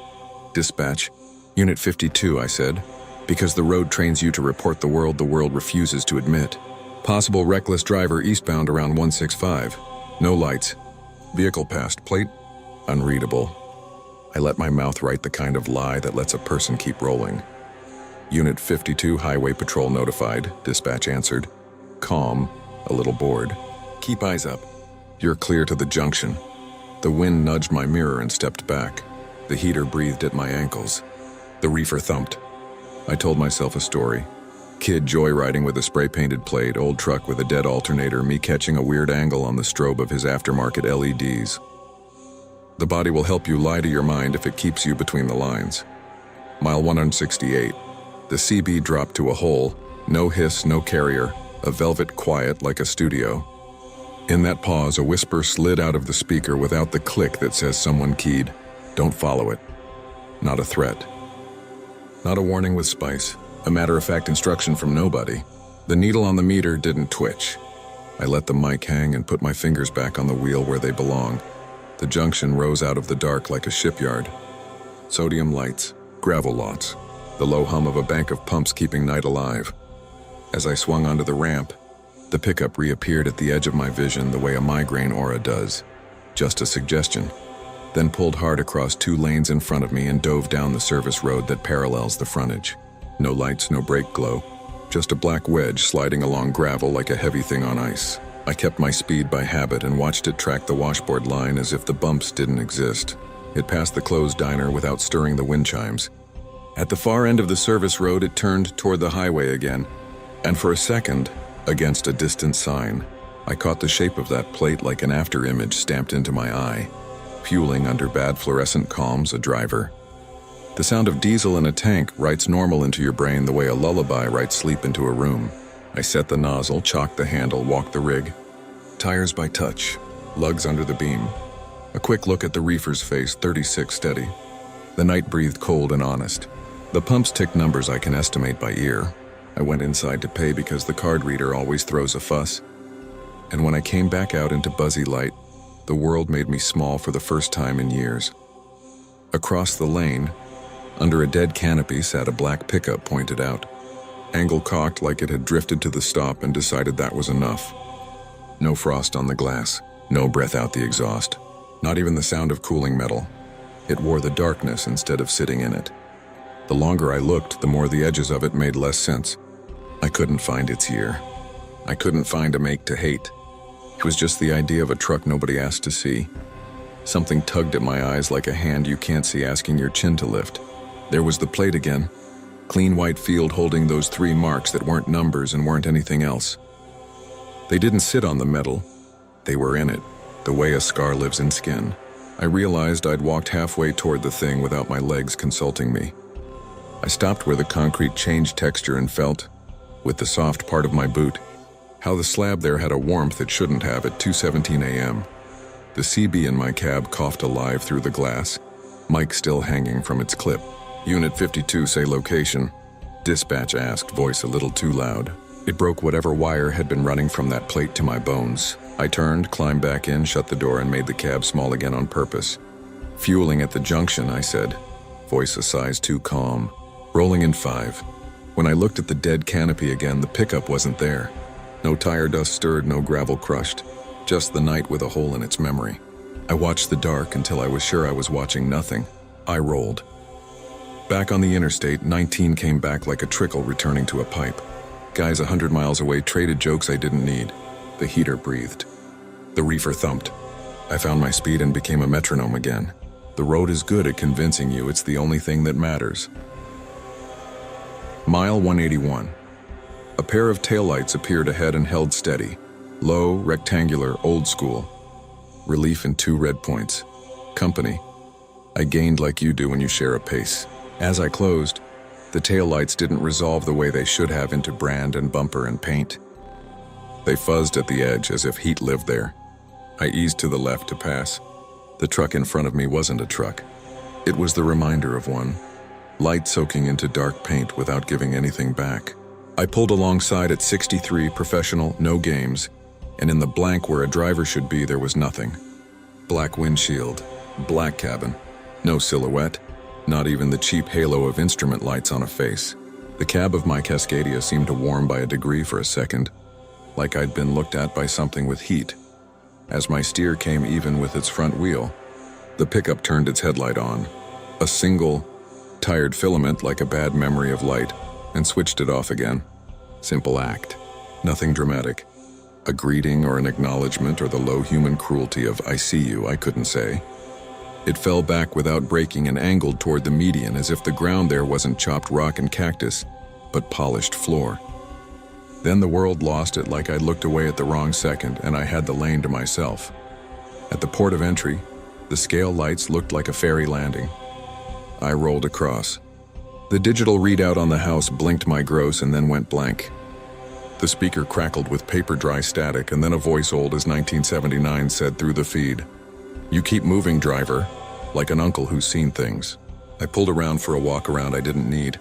Dispatch. Unit 52, I said. Because the road trains you to report the world refuses to admit. Possible reckless driver eastbound around 165. No lights. Vehicle passed. Plate? Unreadable. I let my mouth write the kind of lie that lets a person keep rolling. Unit 52, Highway Patrol notified. Dispatch answered. Calm, a little bored. Keep eyes up. You're clear to the junction. The wind nudged my mirror and stepped back. The heater breathed at my ankles. The reefer thumped. I told myself a story. Kid joyriding with a spray-painted plate, old truck with a dead alternator, me catching a weird angle on the strobe of his aftermarket LEDs. The body will help you lie to your mind if it keeps you between the lines. Mile 168. The CB dropped to a hole. No hiss, no carrier. A velvet quiet like a studio. In that pause, a whisper slid out of the speaker without the click that says someone keyed. Don't follow it. Not a threat. Not a warning with spice. A matter-of-fact instruction from nobody. The needle on the meter didn't twitch. I let the mic hang and put my fingers back on the wheel where they belong. The junction rose out of the dark like a shipyard. Sodium lights, gravel lots, the low hum of a bank of pumps keeping night alive. As I swung onto the ramp, the pickup reappeared at the edge of my vision the way a migraine aura does. Just a suggestion. Then pulled hard across 2 lanes in front of me and dove down the service road that parallels the frontage. No lights, no brake glow. Just a black wedge sliding along gravel like a heavy thing on ice. I kept my speed by habit and watched it track the washboard line as if the bumps didn't exist. It passed the closed diner without stirring the wind chimes. At the far end of the service road, it turned toward the highway again. And for a second, against a distant sign, I caught the shape of that plate like an afterimage stamped into my eye. Fueling under bad fluorescent calms, a driver. The sound of diesel in a tank writes normal into your brain the way a lullaby writes sleep into a room. I set the nozzle, chalked the handle, walked the rig. Tires by touch, lugs under the beam. A quick look at the reefer's face, 36 steady. The night breathed cold and honest. The pumps ticked numbers I can estimate by ear. I went inside to pay because the card reader always throws a fuss. And when I came back out into buzzy light, the world made me small for the first time in years. Across the lane, under a dead canopy, sat a black pickup pointed out. Angle cocked like it had drifted to the stop and decided that was enough. No frost on the glass, no breath out the exhaust, not even the sound of cooling metal. It wore the darkness instead of sitting in it. The longer I looked, the more the edges of it made less sense. I couldn't find its year. I couldn't find a make to hate. It was just the idea of a truck nobody asked to see. Something tugged at my eyes like a hand you can't see asking your chin to lift. There was the plate again. Clean white field holding those 3 marks that weren't numbers and weren't anything else. They didn't sit on the metal. They were in it, the way a scar lives in skin. I realized I'd walked halfway toward the thing without my legs consulting me. I stopped where the concrete changed texture and felt, with the soft part of my boot, how the slab there had a warmth it shouldn't have at 2:17 a.m. The CB in my cab coughed alive through the glass, mic still hanging from its clip. Unit 52, say location. Dispatch asked, voice a little too loud. It broke whatever wire had been running from that plate to my bones. I turned, climbed back in, shut the door, and made the cab small again on purpose. Fueling at the junction, I said, voice a size too calm. Rolling in 5. When I looked at the dead canopy again, the pickup wasn't there. No tire dust stirred, no gravel crushed. Just the night with a hole in its memory. I watched the dark until I was sure I was watching nothing. I rolled. Back on the interstate, 19 came back like a trickle returning to a pipe. Guys 100 miles away traded jokes I didn't need. The heater breathed. The reefer thumped. I found my speed and became a metronome again. The road is good at convincing you it's the only thing that matters. Mile 181. A pair of taillights appeared ahead and held steady. Low, rectangular, old school. Relief in 2 red points. Company. I gained like you do when you share a pace. As I closed, the taillights didn't resolve the way they should have into brand and bumper and paint. They fuzzed at the edge as if heat lived there. I eased to the left to pass. The truck in front of me wasn't a truck. It was the reminder of one. Light soaking into dark paint without giving anything back. I pulled alongside at 63, professional, no games, and in the blank where a driver should be, there was nothing. Black windshield, black cabin, no silhouette, not even the cheap halo of instrument lights on a face. The cab of my Cascadia seemed to warm by a degree for a second, like I'd been looked at by something with heat. As my steer came even with its front wheel, the pickup turned its headlight on, a single, tired filament like a bad memory of light, and switched it off again. Simple act. Nothing dramatic. A greeting or an acknowledgement or the low human cruelty of "I see you," I couldn't say. It fell back without breaking and angled toward the median as if the ground there wasn't chopped rock and cactus, but polished floor. Then the world lost it like I'd looked away at the wrong second and I had the lane to myself. At the port of entry, the scale lights looked like a ferry landing. I rolled across. The digital readout on the house blinked my gross and then went blank. The speaker crackled with paper-dry static, and then a voice old as 1979 said through the feed, "You keep moving, driver," like an uncle who's seen things. I pulled around for a walk around I didn't need.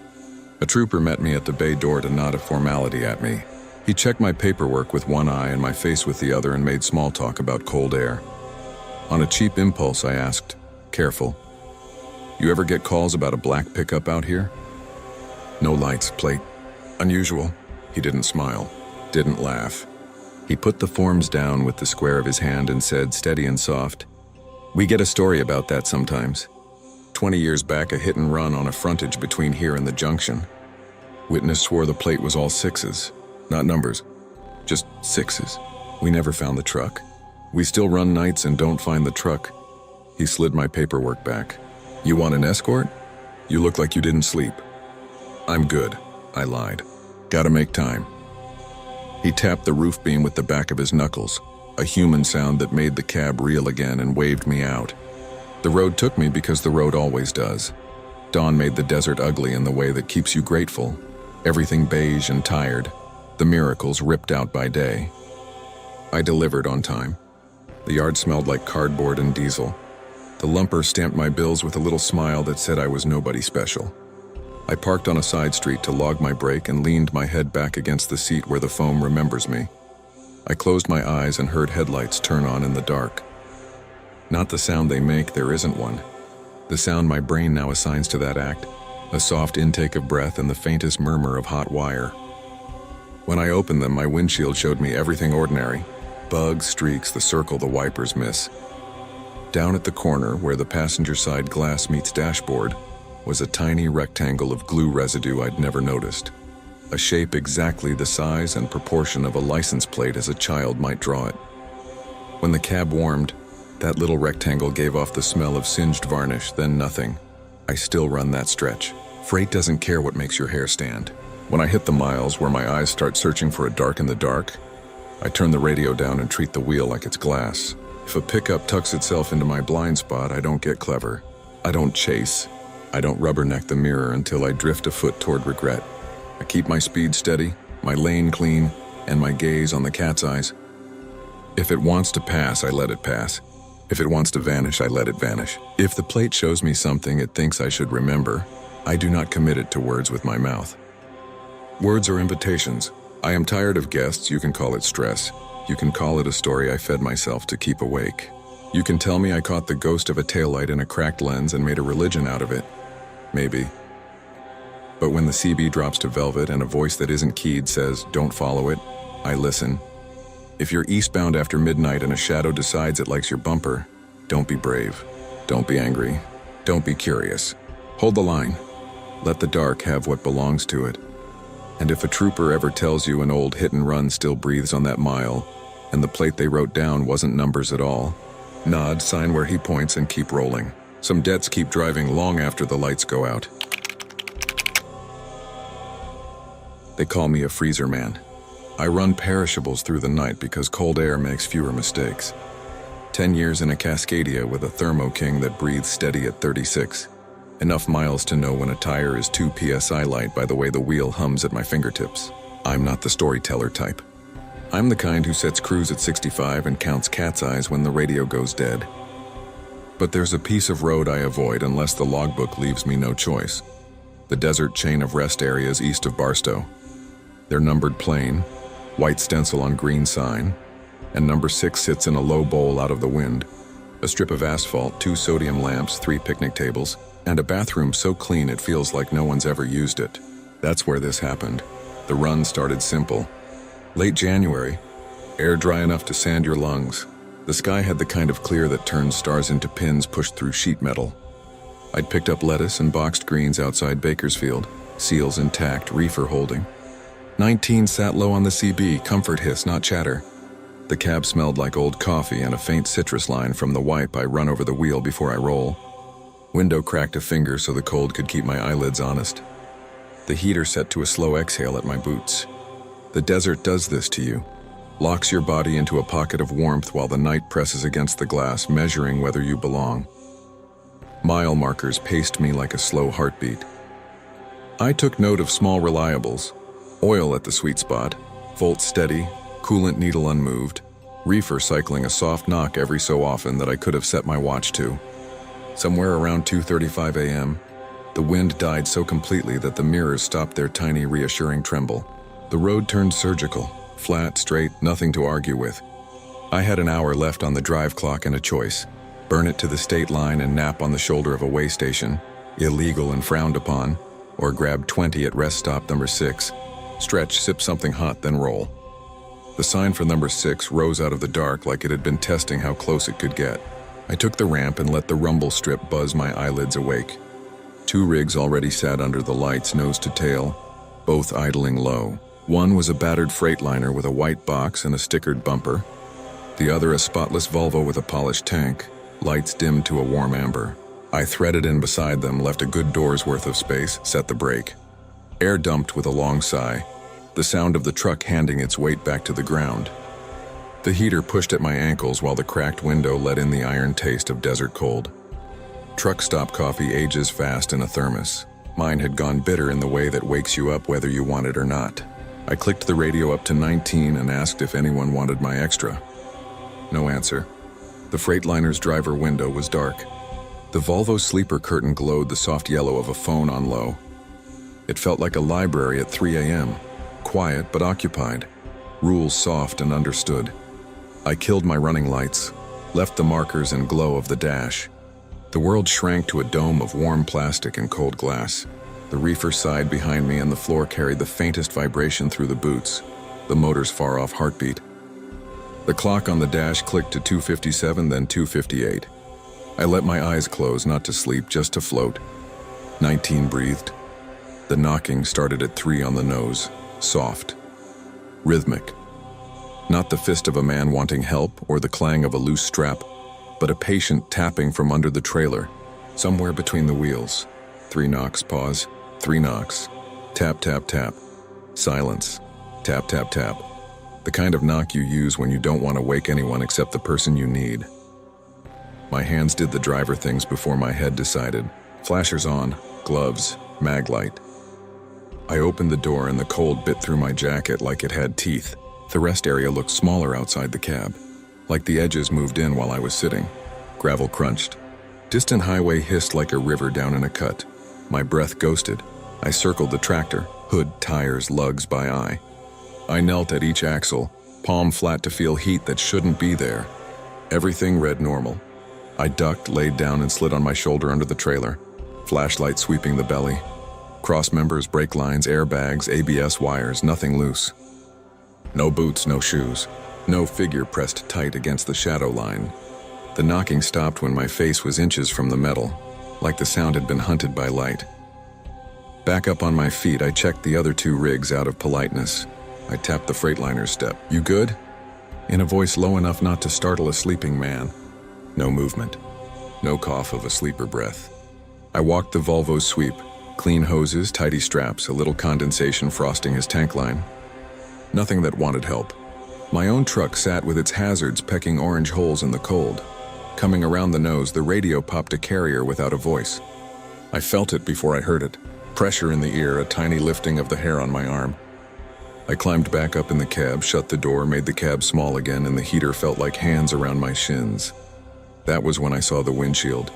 A trooper met me at the bay door to nod a formality at me. He checked my paperwork with one eye and my face with the other and made small talk about cold air. On a cheap impulse, I asked, careful, "You ever get calls about a black pickup out here?" "No lights, plate. Unusual." He didn't smile, didn't laugh. He put the forms down with the square of his hand and said, steady and soft, "We get a story about that sometimes. 20 years back, a hit and run on a frontage between here and the junction. Witness swore the plate was all 6s, not numbers, just 6s. We never found the truck. We still run nights and don't find the truck." He slid my paperwork back. "You want an escort? You look like you didn't sleep." "I'm good," I lied. "Gotta make time." He tapped the roof beam with the back of his knuckles, a human sound that made the cab reel again, and waved me out. The road took me because the road always does. Dawn made the desert ugly in the way that keeps you grateful. Everything beige and tired, the miracles ripped out by day. I delivered on time. The yard smelled like cardboard and diesel. The lumper stamped my bills with a little smile that said I was nobody special. I parked on a side street to log my brake and leaned my head back against the seat where the foam remembers me. I closed my eyes and heard headlights turn on in the dark. Not the sound they make, there isn't one. The sound my brain now assigns to that act, a soft intake of breath and the faintest murmur of hot wire. When I opened them, my windshield showed me everything ordinary. Bugs, streaks, the circle the wipers miss. Down at the corner, where the passenger side glass meets dashboard, was a tiny rectangle of glue residue I'd never noticed. A shape exactly the size and proportion of a license plate as a child might draw it. When the cab warmed, that little rectangle gave off the smell of singed varnish, then nothing. I still run that stretch. Freight doesn't care what makes your hair stand. When I hit the miles where my eyes start searching for a dark in the dark, I turn the radio down and treat the wheel like it's glass. If a pickup tucks itself into my blind spot, I don't get clever. I don't chase. I don't rubberneck the mirror until I drift a foot toward regret. I keep my speed steady, my lane clean, and my gaze on the cat's eyes. If it wants to pass, I let it pass. If it wants to vanish, I let it vanish. If the plate shows me something it thinks I should remember, I do not commit it to words with my mouth. Words are invitations. I am tired of guests, you can call it stress. You can call it a story I fed myself to keep awake. You can tell me I caught the ghost of a taillight in a cracked lens and made a religion out of it. Maybe. But when the CB drops to velvet and a voice that isn't keyed says, "Don't follow it," I listen. If you're eastbound after midnight and a shadow decides it likes your bumper, don't be brave. Don't be angry. Don't be curious. Hold the line. Let the dark have what belongs to it. And if a trooper ever tells you an old hit and run still breathes on that mile, and the plate they wrote down wasn't numbers at all, nod, sign where he points, and keep rolling. Some debts keep driving long after the lights go out. They call me a freezer man. I run perishables through the night because cold air makes fewer mistakes. 10 years in a Cascadia with a Thermo King that breathes steady at 36. Enough miles to know when a tire is 2 psi light by the way the wheel hums at my fingertips. I'm not the storyteller type. I'm the kind who sets cruise at 65 and counts cat's eyes when the radio goes dead. But there's a piece of road I avoid unless the logbook leaves me no choice. The desert chain of rest areas east of Barstow. They're numbered plain, white stencil on green sign, and number 6 sits in a low bowl out of the wind. A strip of asphalt, 2 sodium lamps, 3 picnic tables, and a bathroom so clean it feels like no one's ever used it. That's where this happened. The run started simple. Late January, air dry enough to sand your lungs. The sky had the kind of clear that turns stars into pins pushed through sheet metal. I'd picked up lettuce and boxed greens outside Bakersfield, seals intact, reefer holding. 19 sat low on the CB, comfort hiss, not chatter. The cab smelled like old coffee and a faint citrus line from the wipe I run over the wheel before I roll. Window cracked a finger so the cold could keep my eyelids honest. The heater set to a slow exhale at my boots. The desert does this to you. Locks your body into a pocket of warmth while the night presses against the glass, measuring whether you belong. Mile markers paced me like a slow heartbeat. I took note of small reliables. Oil at the sweet spot, volt steady, coolant needle unmoved, reefer cycling a soft knock every so often that I could have set my watch to. Somewhere around 2:35 a.m., the wind died so completely that the mirrors stopped their tiny reassuring tremble. The road turned surgical, flat, straight, nothing to argue with. I had an hour left on the drive clock and a choice. Burn it to the state line and nap on the shoulder of a way station, illegal and frowned upon, or grab 20 at rest stop number 6, stretch, sip something hot, then roll. The sign for number 6 rose out of the dark like it had been testing how close it could get. I took the ramp and let the rumble strip buzz my eyelids awake. 2 rigs already sat under the lights, nose to tail, both idling low. One was a battered Freightliner with a white box and a stickered bumper. The other a spotless Volvo with a polished tank, lights dimmed to a warm amber. I threaded in beside them, left a good door's worth of space, set the brake. Air dumped with a long sigh, the sound of the truck handing its weight back to the ground. The heater pushed at my ankles while the cracked window let in the iron taste of desert cold. Truck stop coffee ages fast in a thermos. Mine had gone bitter in the way that wakes you up whether you want it or not. I clicked the radio up to 19 and asked if anyone wanted my extra. No answer. The Freightliner's driver window was dark. The Volvo sleeper curtain glowed the soft yellow of a phone on low. It felt like a library at 3 a.m., quiet but occupied. rules soft and understood. I killed my running lights, left the markers and glow of the dash. The world shrank to a dome of warm plastic and cold glass. The reefer sighed behind me and the floor carried the faintest vibration through the boots, the motor's far-off heartbeat. The clock on the dash clicked to 2:57, then 2:58. I let my eyes close, not to sleep, just to float. 19 breathed. The knocking started at 3 on the nose, soft, rhythmic. Not the fist of a man wanting help or the clang of a loose strap, but a patient tapping from under the trailer, somewhere between the wheels. 3 knocks, pause, 3 knocks. Tap, tap, tap. Silence. Tap, tap, tap. The kind of knock you use when you don't want to wake anyone except the person you need. My hands did the driver things before my head decided. Flashers on, gloves, mag light. I opened the door and the cold bit through my jacket like it had teeth. The rest area looked smaller outside the cab, like the edges moved in while I was sitting. Gravel crunched. Distant highway hissed like a river down in a cut. My breath ghosted. I circled the tractor, hood, tires, lugs by eye. I knelt at each axle, palm flat to feel heat that shouldn't be there. Everything read normal. I ducked, laid down, and slid on my shoulder under the trailer. Flashlight sweeping the belly. Cross members, brake lines, airbags, ABS wires, nothing loose. No boots, no shoes. No figure pressed tight against the shadow line. The knocking stopped when my face was inches from the metal, like the sound had been hunted by light. Back up on my feet, I checked the other 2 rigs out of politeness. I tapped the Freightliner's step. "You good?" In a voice low enough not to startle a sleeping man. No movement. No cough of a sleeper breath. I walked the Volvo's sweep. Clean hoses, tidy straps, a little condensation frosting his tank line. Nothing that wanted help. My own truck sat with its hazards pecking orange holes in the cold. Coming around the nose, the radio popped a carrier without a voice. I felt it before I heard it. Pressure in the ear, a tiny lifting of the hair on my arm. I climbed back up in the cab, shut the door, made the cab small again, and the heater felt like hands around my shins. That was when I saw the windshield.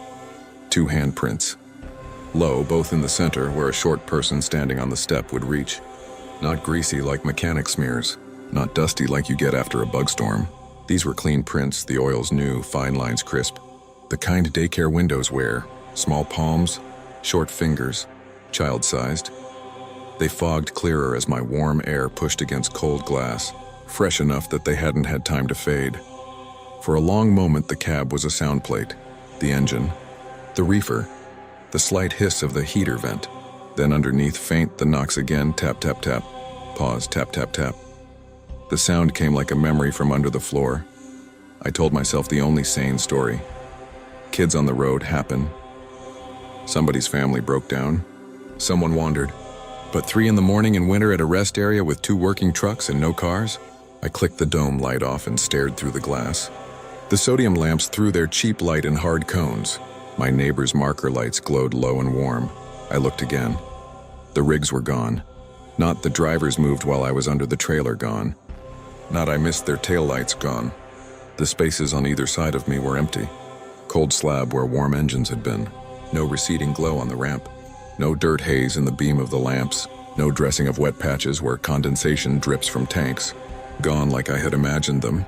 2 handprints. Low, both in the center, where a short person standing on the step would reach. Not greasy like mechanic smears. Not dusty like you get after a bug storm. These were clean prints, the oils new, fine lines crisp. The kind daycare windows wear. Small palms, short fingers, child-sized. They fogged clearer as my warm air pushed against cold glass, fresh enough that they hadn't had time to fade. For a long moment, the cab was a sound plate. The engine, the reefer, the slight hiss of the heater vent. Then underneath, faint, the knocks again, tap, tap, tap. Pause, tap, tap, tap. The sound came like a memory from under the floor. I told myself the only sane story. Kids on the road happen. Somebody's family broke down. Someone wandered. But 3 in the morning in winter at a rest area with 2 working trucks and no cars? I clicked the dome light off and stared through the glass. The sodium lamps threw their cheap light in hard cones. My neighbor's marker lights glowed low and warm. I looked again. The rigs were gone. Not the drivers moved while I was under the trailer gone. Not I missed their taillights gone. The spaces on either side of me were empty. Cold slab where warm engines had been. No receding glow on the ramp. No dirt haze in the beam of the lamps. No dressing of wet patches where condensation drips from tanks. Gone like I had imagined them.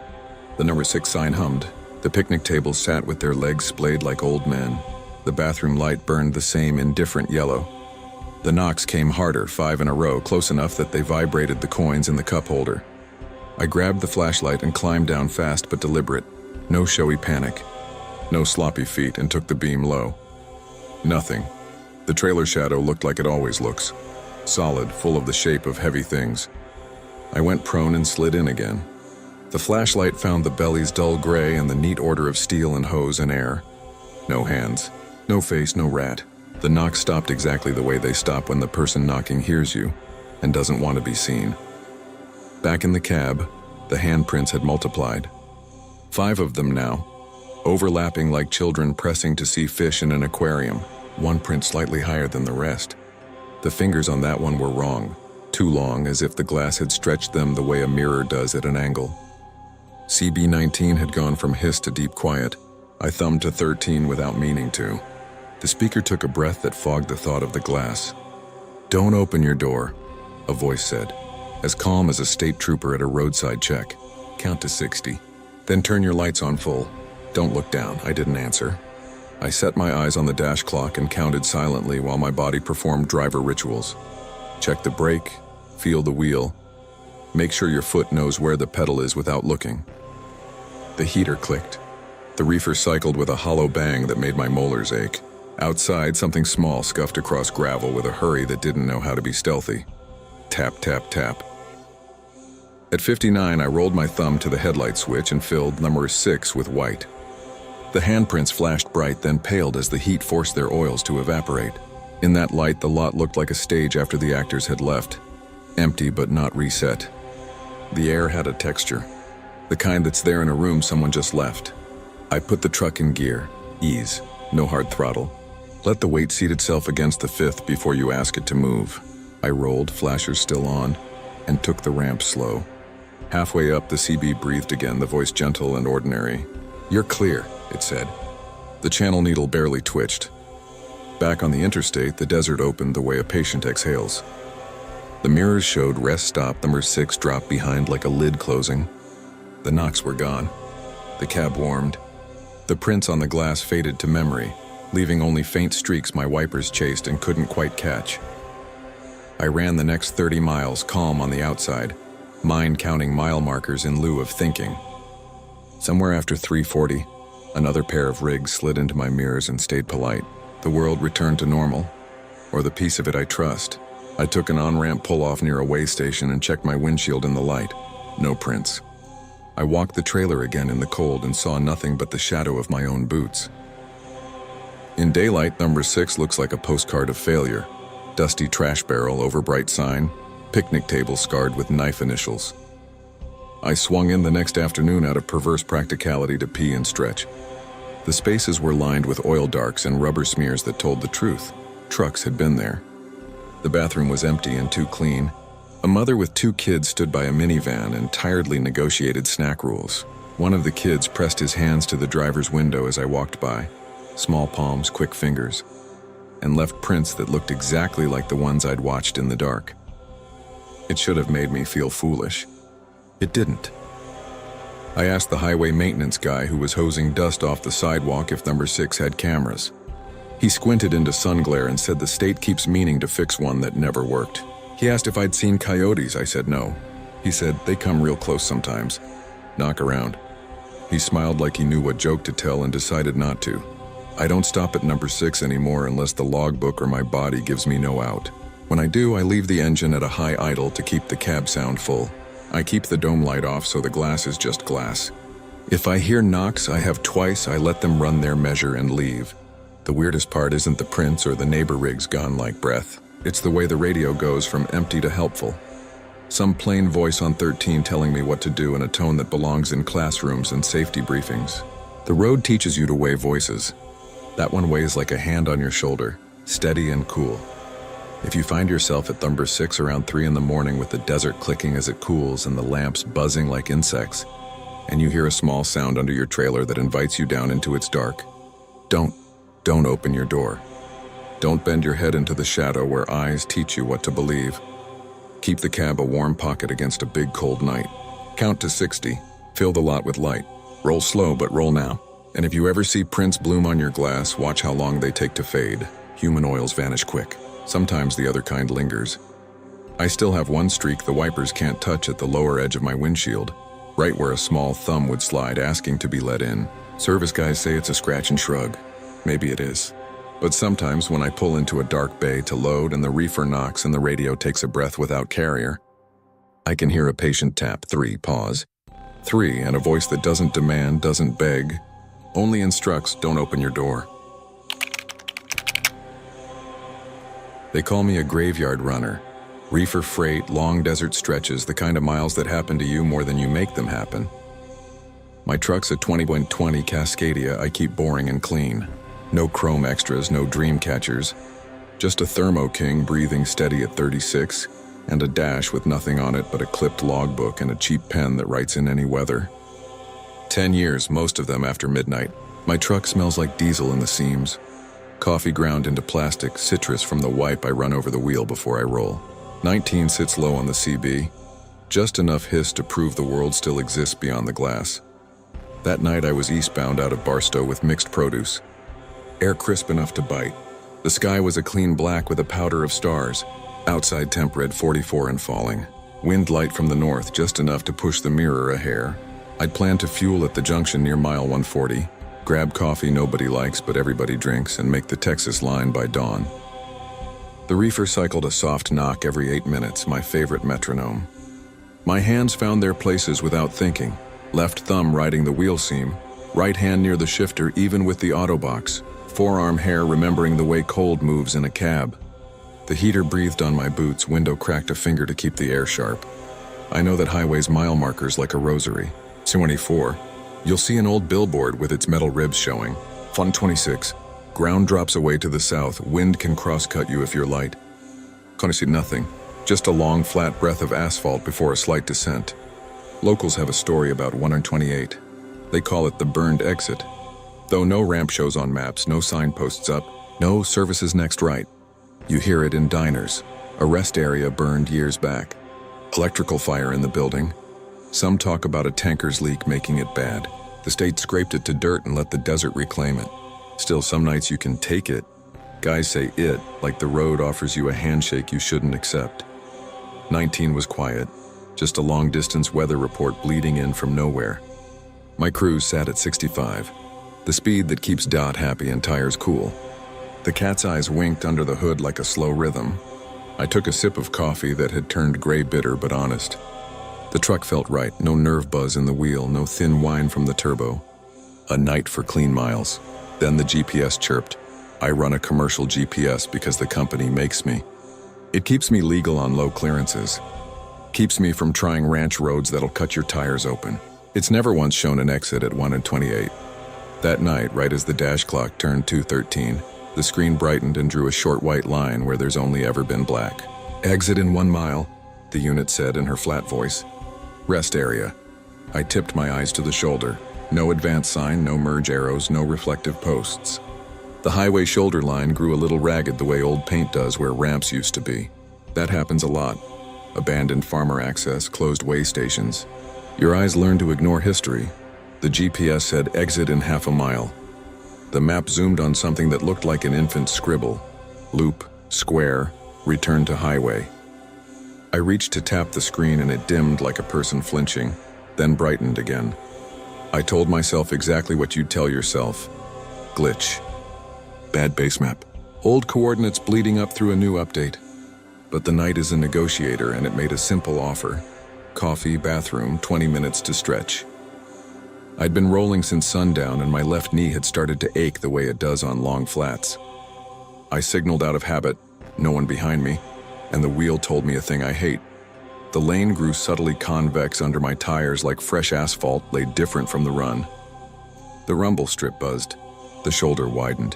The number 6 sign hummed. The picnic tables sat with their legs splayed like old men. The bathroom light burned the same indifferent yellow. The knocks came harder, 5 in a row, close enough that they vibrated the coins in the cup holder. I grabbed the flashlight and climbed down fast but deliberate. No showy panic. No sloppy feet, and took the beam low. Nothing. The trailer shadow looked like it always looks. Solid, full of the shape of heavy things. I went prone and slid in again. The flashlight found the belly's dull gray and the neat order of steel and hose and air. No hands. No face, no rat. The knock stopped exactly the way they stop when the person knocking hears you and doesn't want to be seen. Back in the cab, the handprints had multiplied. 5 of them now, overlapping like children pressing to see fish in an aquarium, one print slightly higher than the rest. The fingers on that one were wrong, too long, as if the glass had stretched them the way a mirror does at an angle. CB19 had gone from hiss to deep quiet. I thumbed to 13 without meaning to. The speaker took a breath that fogged the thought of the glass. "Don't open your door," a voice said. as calm as a state trooper at a roadside check. Count to 60. Then turn your lights on full. Don't look down. I didn't answer. I set my eyes on the dash clock and counted silently while my body performed driver rituals. Check the brake, feel the wheel. Make sure your foot knows where the pedal is without looking. The heater clicked. The reefer cycled with a hollow bang that made my molars ache. Outside, something small scuffed across gravel with a hurry that didn't know how to be stealthy. Tap, tap, tap. At 59, I rolled my thumb to the headlight switch and filled number 6 with white. The handprints flashed bright, then paled as the heat forced their oils to evaporate. In that light, the lot looked like a stage after the actors had left. Empty but not reset. The air had a texture. The kind that's there in a room someone just left. I put the truck in gear. Ease. No hard throttle. Let the weight seat itself against the fifth before you ask it to move. I rolled, flashers still on, and took the ramp slow. Halfway up, the CB breathed again, the voice gentle and ordinary. "You're clear," it said. The channel needle barely twitched. Back on the interstate, the desert opened the way a patient exhales. The mirrors showed rest stop number 6 drop behind like a lid closing. The knocks were gone. The cab warmed. The prints on the glass faded to memory, leaving only faint streaks my wipers chased and couldn't quite catch. I ran the next 30 miles calm on the outside, mind counting mile markers in lieu of thinking. Somewhere after 3:40, another pair of rigs slid into my mirrors and stayed polite. The world returned to normal, or the piece of it I trust. I took an on-ramp pull-off near a way station and checked my windshield in the light. No prints. I walked the trailer again in the cold and saw nothing but the shadow of my own boots. In daylight, number 6 looks like a postcard of failure. Dusty trash barrel over bright sign, picnic table scarred with knife initials. I swung in the next afternoon out of perverse practicality to pee and stretch. The spaces were lined with oil darks and rubber smears that told the truth. Trucks had been there. The bathroom was empty and too clean. A mother with 2 kids stood by a minivan and tiredly negotiated snack rules. One of the kids pressed his hands to the driver's window as I walked by. Small palms, quick fingers, and left prints that looked exactly like the ones I'd watched in the dark. It should have made me feel foolish. It didn't. I asked the highway maintenance guy who was hosing dust off the sidewalk if number 6 had cameras. He squinted into sun glare and said the state keeps meaning to fix one that never worked. He asked if I'd seen coyotes. I said no. He said, "They come real close sometimes. Knock around." He smiled like he knew what joke to tell and decided not to. I don't stop at number 6 anymore unless the logbook or my body gives me no out. When I do, I leave the engine at a high idle to keep the cab sound full. I keep the dome light off so the glass is just glass. If I hear knocks I have twice, I let them run their measure and leave. The weirdest part isn't the prints or the neighbor rigs gone like breath. It's the way the radio goes from empty to helpful. Some plain voice on 13 telling me what to do in a tone that belongs in classrooms and safety briefings. The road teaches you to weigh voices. That one weighs like a hand on your shoulder, steady and cool. If you find yourself at number 6 around 3 in the morning with the desert clicking as it cools and the lamps buzzing like insects, and you hear a small sound under your trailer that invites you down into its dark, don't open your door. Don't bend your head into the shadow where eyes teach you what to believe. Keep the cab a warm pocket against a big cold night. Count to 60. Fill the lot with light. Roll slow, but roll now. And if you ever see prints bloom on your glass, watch how long they take to fade. Human oils vanish quick. Sometimes the other kind lingers. I still have one streak the wipers can't touch at the lower edge of my windshield, right where a small thumb would slide asking to be let in. Service guys say it's a scratch and shrug. Maybe it is. But sometimes when I pull into a dark bay to load and the reefer knocks and the radio takes a breath without carrier, I can hear a patient tap 3, pause. 3, and a voice that doesn't demand, doesn't beg, only instructs, don't open your door. They call me a graveyard runner. Reefer freight, long desert stretches, the kind of miles that happen to you more than you make them happen. My truck's a 20.20 Cascadia I keep boring and clean. No chrome extras, no dream catchers. Just a Thermo King breathing steady at 36, and a dash with nothing on it but a clipped logbook and a cheap pen that writes in any weather. 10 years, most of them after midnight. My truck smells like diesel in the seams. Coffee ground into plastic, citrus from the wipe I run over the wheel before I roll. 19 sits low on the CB. Just enough hiss to prove the world still exists beyond the glass. That night I was eastbound out of Barstow with mixed produce. Air crisp enough to bite. The sky was a clean black with a powder of stars. Outside temp read 44 and falling. Wind light from the north, just enough to push the mirror a hair. I'd planned to fuel at the junction near mile 140, grab coffee nobody likes but everybody drinks, and make the Texas line by dawn. The reefer cycled a soft knock every 8 minutes, my favorite metronome. My hands found their places without thinking. Left thumb riding the wheel seam, right hand near the shifter even with the auto box, forearm hair remembering the way cold moves in a cab. The heater breathed on my boots, window cracked a finger to keep the air sharp. I know that highway's mile markers like a rosary. 24. You'll see an old billboard with its metal ribs showing. Fun 26. Ground drops away to the south, wind can cross-cut you if you're light. Can't see nothing, just a long flat breath of asphalt before a slight descent. Locals have a story about 128. They call it the burned exit. Though no ramp shows on maps, no signposts up, no services next right. You hear it in diners. A rest area burned years back. Electrical fire in the building. Some talk about a tanker's leak making it bad. The state scraped it to dirt and let the desert reclaim it. Still, some nights you can take it. Guys say it, like the road offers you a handshake you shouldn't accept. 19 was quiet. Just a long-distance weather report bleeding in from nowhere. My cruise sat at 65. The speed that keeps Dot happy and tires cool. The cat's eyes winked under the hood like a slow rhythm. I took a sip of coffee that had turned gray bitter but honest. The truck felt right, no nerve buzz in the wheel, no thin whine from the turbo. A night for clean miles. Then the GPS chirped. I run a commercial GPS because the company makes me. It keeps me legal on low clearances. Keeps me from trying ranch roads that'll cut your tires open. It's never once shown an exit at 1:28. That night, right as the dash clock turned 2:13, the screen brightened and drew a short white line where there's only ever been black. Exit in 1 mile, the unit said in her flat voice. Rest area. I tipped my eyes to the shoulder. No advance sign, no merge arrows, no reflective posts. The highway shoulder line grew a little ragged the way old paint does where ramps used to be. That happens a lot. Abandoned farmer access, closed way stations. Your eyes learn to ignore history. The GPS said exit in half a mile. The map zoomed on something that looked like an infant's scribble. Loop, square, return to highway. I reached to tap the screen and it dimmed like a person flinching, then brightened again. I told myself exactly what you'd tell yourself. Glitch. Bad base map. Old coordinates bleeding up through a new update. But the night is a negotiator and it made a simple offer. Coffee, bathroom, 20 minutes to stretch. I'd been rolling since sundown and my left knee had started to ache the way it does on long flats. I signaled out of habit, no one behind me, and the wheel told me a thing I hate. The lane grew subtly convex under my tires like fresh asphalt laid different from the run. The rumble strip buzzed. The shoulder widened.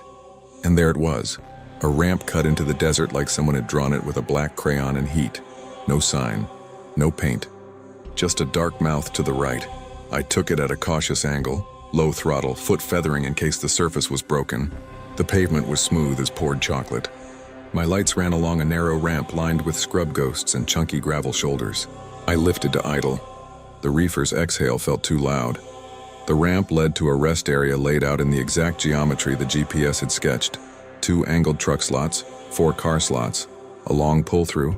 And there it was. A ramp cut into the desert like someone had drawn it with a black crayon and heat. No sign. No paint. Just a dark mouth to the right. I took it at a cautious angle, low throttle, foot feathering in case the surface was broken. The pavement was smooth as poured chocolate. My lights ran along a narrow ramp lined with scrub ghosts and chunky gravel shoulders. I lifted to idle. The reefer's exhale felt too loud. The ramp led to a rest area laid out in the exact geometry the GPS had sketched. 2 angled truck slots, 4 car slots, a long pull-through,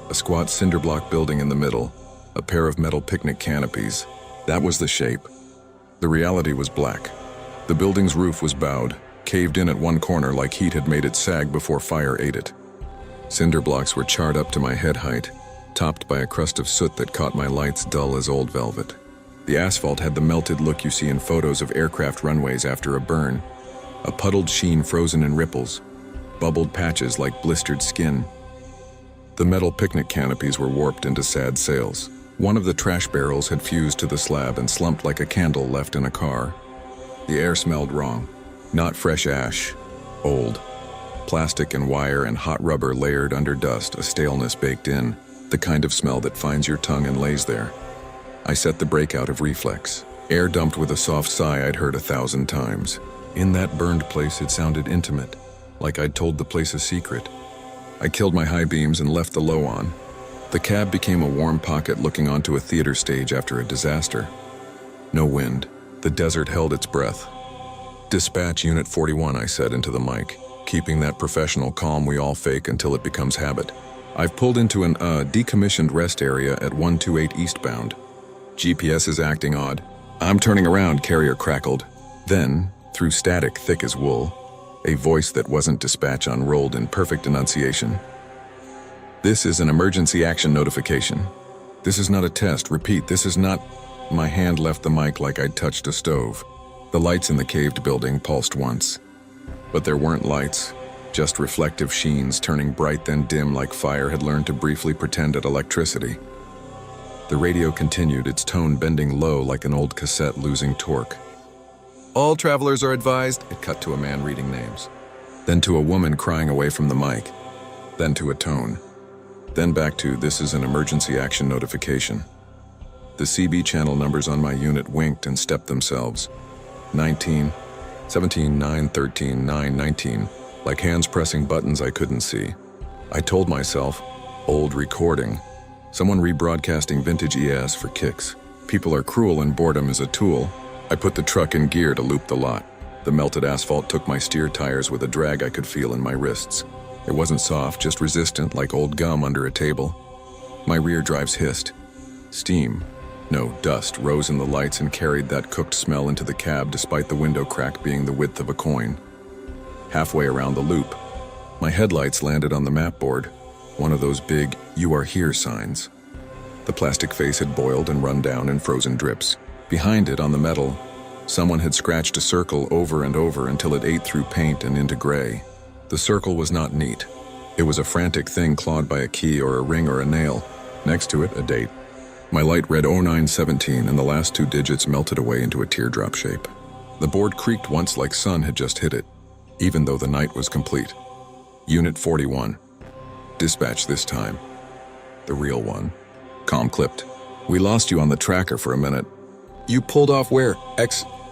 a squat cinder block building in the middle, a pair of metal picnic canopies. That was the shape. The reality was black. The building's roof was bowed, caved in at one corner like heat had made it sag before fire ate it. Cinder blocks were charred up to my head height, topped by a crust of soot that caught my lights dull as old velvet. The asphalt had the melted look you see in photos of aircraft runways after a burn, a puddled sheen frozen in ripples, bubbled patches like blistered skin. The metal picnic canopies were warped into sad sails. One of the trash barrels had fused to the slab and slumped like a candle left in a car. The air smelled wrong. Not fresh ash, old. Plastic and wire and hot rubber layered under dust, a staleness baked in, the kind of smell that finds your tongue and lays there. I set the brake out of reflex. Air dumped with a soft sigh I'd heard 1,000 times. In that burned place it sounded intimate, like I'd told the place a secret. I killed my high beams and left the low on. The cab became a warm pocket looking onto a theater stage after a disaster. No wind. The desert held its breath. "Dispatch Unit 41, I said into the mic, keeping that professional calm we all fake until it becomes habit. "I've pulled into an, decommissioned rest area at 128 eastbound. GPS is acting odd." "I'm turning around," Carrier crackled. Then, through static thick as wool, a voice that wasn't dispatch unrolled in perfect enunciation. "This is an emergency action notification. This is not a test. Repeat, this is not..." My hand left the mic like I'd touched a stove. The lights in the caved building pulsed once. But there weren't lights, just reflective sheens turning bright then dim like fire had learned to briefly pretend at electricity. The radio continued, its tone bending low like an old cassette losing torque. "All travelers are advised," it cut to a man reading names. Then to a woman crying away from the mic. Then to a tone. Then back to, "This is an emergency action notification." The CB channel numbers on my unit winked and stepped themselves. 19, 17, 9, 13, 9, 19, like hands pressing buttons I couldn't see. I told myself, old recording. Someone rebroadcasting vintage ES for kicks. People are cruel and boredom is a tool. I put the truck in gear to loop the lot. The melted asphalt took my steer tires with a drag I could feel in my wrists. It wasn't soft, just resistant, like old gum under a table. My rear drives hissed. Steam, no, dust, rose in the lights and carried that cooked smell into the cab despite the window crack being the width of a coin. Halfway around the loop, my headlights landed on the map board, one of those big "You Are Here" signs. The plastic face had boiled and run down in frozen drips. Behind it, on the metal, someone had scratched a circle over and over until it ate through paint and into gray. The circle was not neat. It was a frantic thing clawed by a key or a ring or a nail. Next to it, a date. My light read 0917 and the last two digits melted away into a teardrop shape. The board creaked once like sun had just hit it, even though the night was complete. Unit 41. Dispatch this time. The real one. Comm clipped. "We lost you on the tracker for a minute." "You pulled off where?"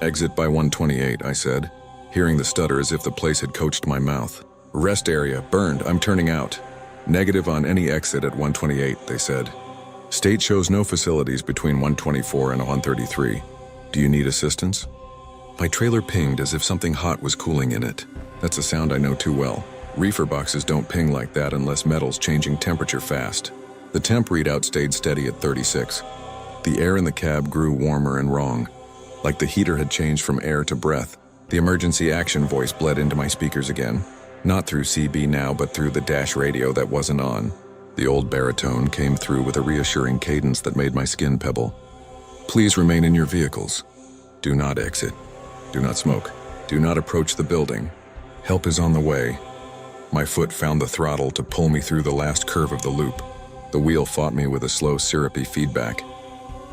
Exit by 128, I said, hearing the stutter as if the place had coached my mouth. "Rest area, burned, I'm turning out." "Negative on any exit at 128, they said. "State shows no facilities between 124 and 133. Do you need assistance?" My trailer pinged as if something hot was cooling in it. That's a sound I know too well. Reefer boxes don't ping like that unless metal's changing temperature fast. The temp readout stayed steady at 36. The air in the cab grew warmer and wrong, like the heater had changed from air to breath. The emergency action voice bled into my speakers again, not through CB now, but through the dash radio that wasn't on. The old baritone came through with a reassuring cadence that made my skin pebble. "Please remain in your vehicles. Do not exit. Do not smoke. Do not approach the building. Help is on the way." My foot found the throttle to pull me through the last curve of the loop. The wheel fought me with a slow, syrupy feedback.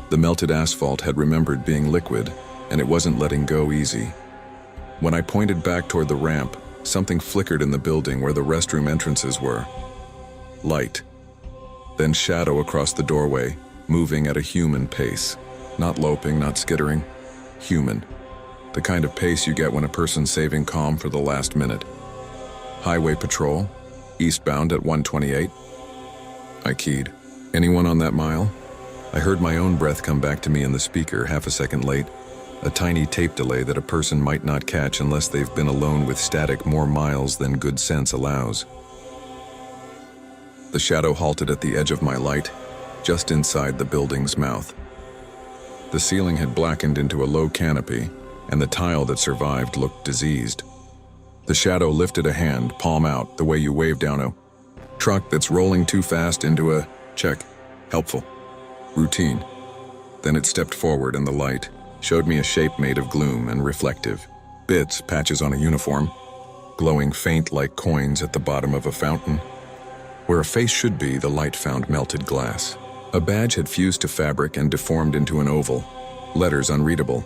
The melted asphalt had remembered being liquid, and it wasn't letting go easy. When I pointed back toward the ramp, something flickered in the building where the restroom entrances were. Light. Then shadow across the doorway, moving at a human pace. Not loping, not skittering. Human. The kind of pace you get when a person's saving calm for the last minute. "Highway patrol, eastbound at 128. I keyed. "Anyone on that mile?" I heard my own breath come back to me in the speaker half a second late, a tiny tape delay that a person might not catch unless they've been alone with static more miles than good sense allows. The shadow halted at the edge of my light, just inside the building's mouth. The ceiling had blackened into a low canopy, and the tile that survived looked diseased. The shadow lifted a hand, palm out, the way you wave down a truck that's rolling too fast into a check. Helpful. Routine. Then it stepped forward and the light showed me a shape made of gloom and reflective. Bits, patches on a uniform, glowing faint like coins at the bottom of a fountain. Where a face should be, the light found melted glass. A badge had fused to fabric and deformed into an oval, letters unreadable.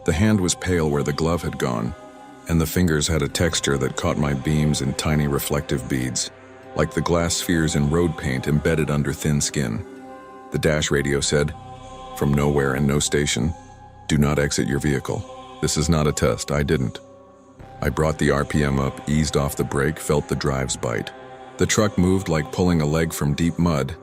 The hand was pale where the glove had gone, and the fingers had a texture that caught my beams in tiny reflective beads, like the glass spheres in road paint embedded under thin skin. The dash radio said, "From nowhere and no station, do not exit your vehicle. This is not a test, I didn't." I brought the RPM up, eased off the brake, felt the drives bite. The truck moved like pulling a leg from deep mud,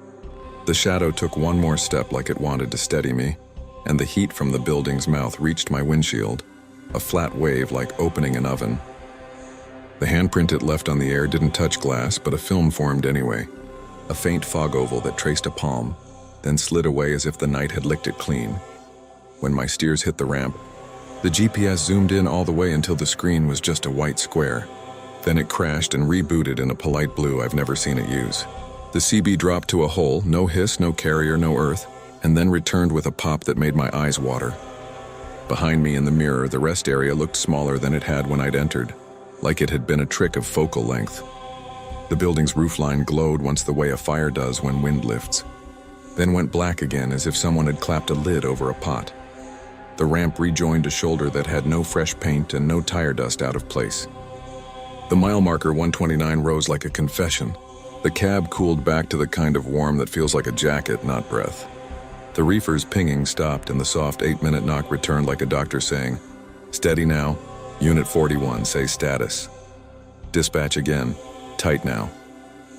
The shadow took one more step like it wanted to steady me, and the heat from the building's mouth reached my windshield, a flat wave like opening an oven. The handprint it left on the air didn't touch glass, but a film formed anyway, a faint fog oval that traced a palm, then slid away as if the night had licked it clean. When my steers hit the ramp, the GPS zoomed in all the way until the screen was just a white square. Then it crashed and rebooted in a polite blue I've never seen it use. The CB dropped to a hole, no hiss, no carrier, no earth, and then returned with a pop that made my eyes water. Behind me in the mirror, the rest area looked smaller than it had when I'd entered, like it had been a trick of focal length. The building's roofline glowed once the way a fire does when wind lifts, then went black again as if someone had clapped a lid over a pot. The ramp rejoined a shoulder that had no fresh paint and no tire dust out of place. The mile marker 129 rose like a confession. The cab cooled back to the kind of warm that feels like a jacket, not breath. The reefer's pinging stopped and the soft 8-minute knock returned like a doctor saying, "Steady now. Unit 41, say status." Dispatch again. "Tight now."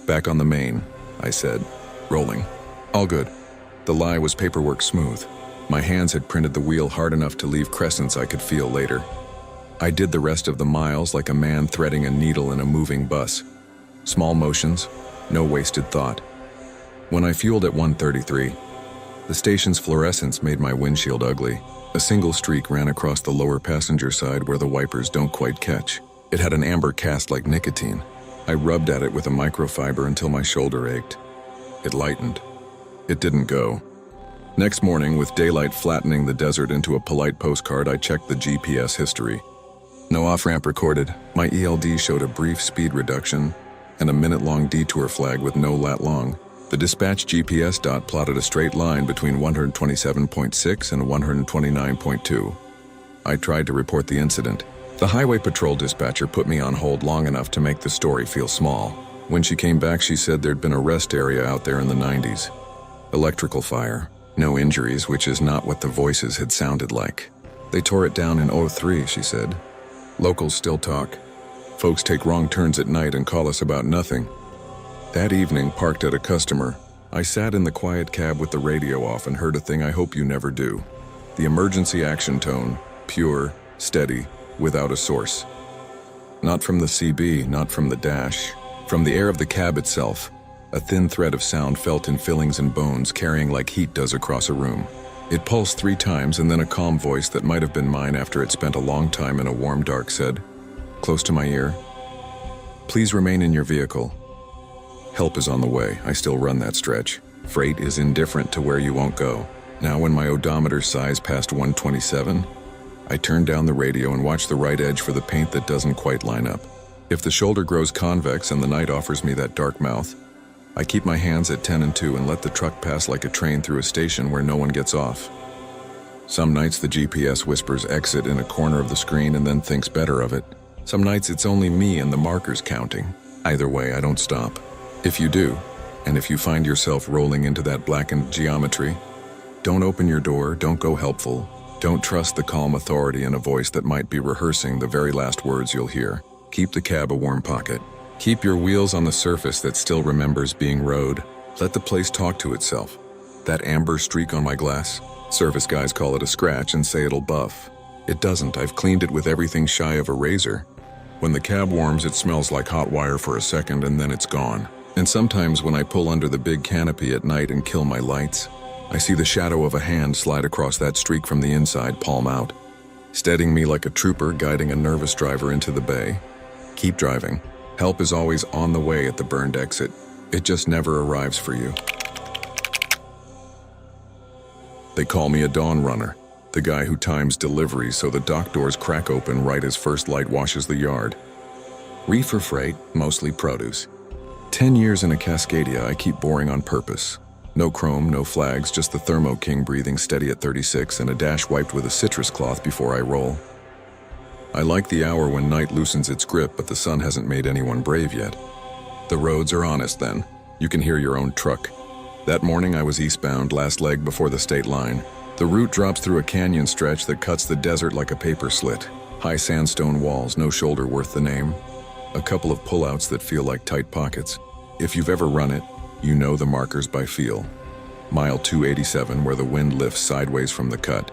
"Back on the main," I said. "Rolling." "All good." The lie was paperwork smooth. My hands had printed the wheel hard enough to leave crescents I could feel later. I did the rest of the miles like a man threading a needle in a moving bus. Small motions, no wasted thought. When I fueled at 133, the station's fluorescence made my windshield ugly. A single streak ran across the lower passenger side where the wipers don't quite catch. It had an amber cast like nicotine. I rubbed at it with a microfiber until my shoulder ached. It lightened. It didn't go. Next morning, with daylight flattening the desert into a polite postcard, I checked the GPS history. No off-ramp recorded. My ELD showed a brief speed reduction and a minute-long detour flag with no lat long. The dispatch GPS dot plotted a straight line between 127.6 and 129.2. I tried to report the incident. The highway patrol dispatcher put me on hold long enough to make the story feel small. When she came back, she said there'd been a rest area out there in the 90s. Electrical fire. No injuries, which is not what the voices had sounded like. They tore it down in '03, she said. Locals still talk. Folks take wrong turns at night and call us about nothing. That evening, parked at a customer, I sat in the quiet cab with the radio off and heard a thing I hope you never do. The emergency action tone, pure, steady, without a source. Not from the CB, not from the dash, from the air of the cab itself. A thin thread of sound felt in fillings and bones, carrying like heat does across a room. It pulsed 3 times, and then a calm voice that might have been mine after it spent a long time in a warm dark said, close to my ear, "Please remain in your vehicle. Help is on the way." I still run that stretch. Freight is indifferent to where you won't go. Now when my odometer size passed 127, I turn down the radio and watch the right edge for the paint that doesn't quite line up. If the shoulder grows convex and the night offers me that dark mouth, I keep my hands at 10 and 2 and let the truck pass like a train through a station where no one gets off. Some nights the GPS whispers exit in a corner of the screen and then thinks better of it. Some nights it's only me and the markers counting. Either way, I don't stop. If you do, and if you find yourself rolling into that blackened geometry, don't open your door, don't go helpful, don't trust the calm authority in a voice that might be rehearsing the very last words you'll hear. Keep the cab a warm pocket. Keep your wheels on the surface that still remembers being rode. Let the place talk to itself. That amber streak on my glass, service guys call it a scratch and say it'll buff. It doesn't. I've cleaned it with everything shy of a razor. When the cab warms, it smells like hot wire for a second and then it's gone. And sometimes when I pull under the big canopy at night and kill my lights, I see the shadow of a hand slide across that streak from the inside, palm out, steadying me like a trooper guiding a nervous driver into the bay. Keep driving. Help is always on the way at the burned exit. It just never arrives for you. They call me a dawn runner, the guy who times deliveries so the dock doors crack open right as first light washes the yard. Reefer freight, mostly produce. 10 years in a Cascadia, I keep boring on purpose. No chrome, no flags, just the Thermo King breathing steady at 36 and a dash wiped with a citrus cloth before I roll. I like the hour when night loosens its grip, but the sun hasn't made anyone brave yet. The roads are honest then. You can hear your own truck. That morning I was eastbound, last leg before the state line. The route drops through a canyon stretch that cuts the desert like a paper slit. High sandstone walls, no shoulder worth the name. A couple of pullouts that feel like tight pockets. If you've ever run it, you know the markers by feel. Mile 287, where the wind lifts sideways from the cut.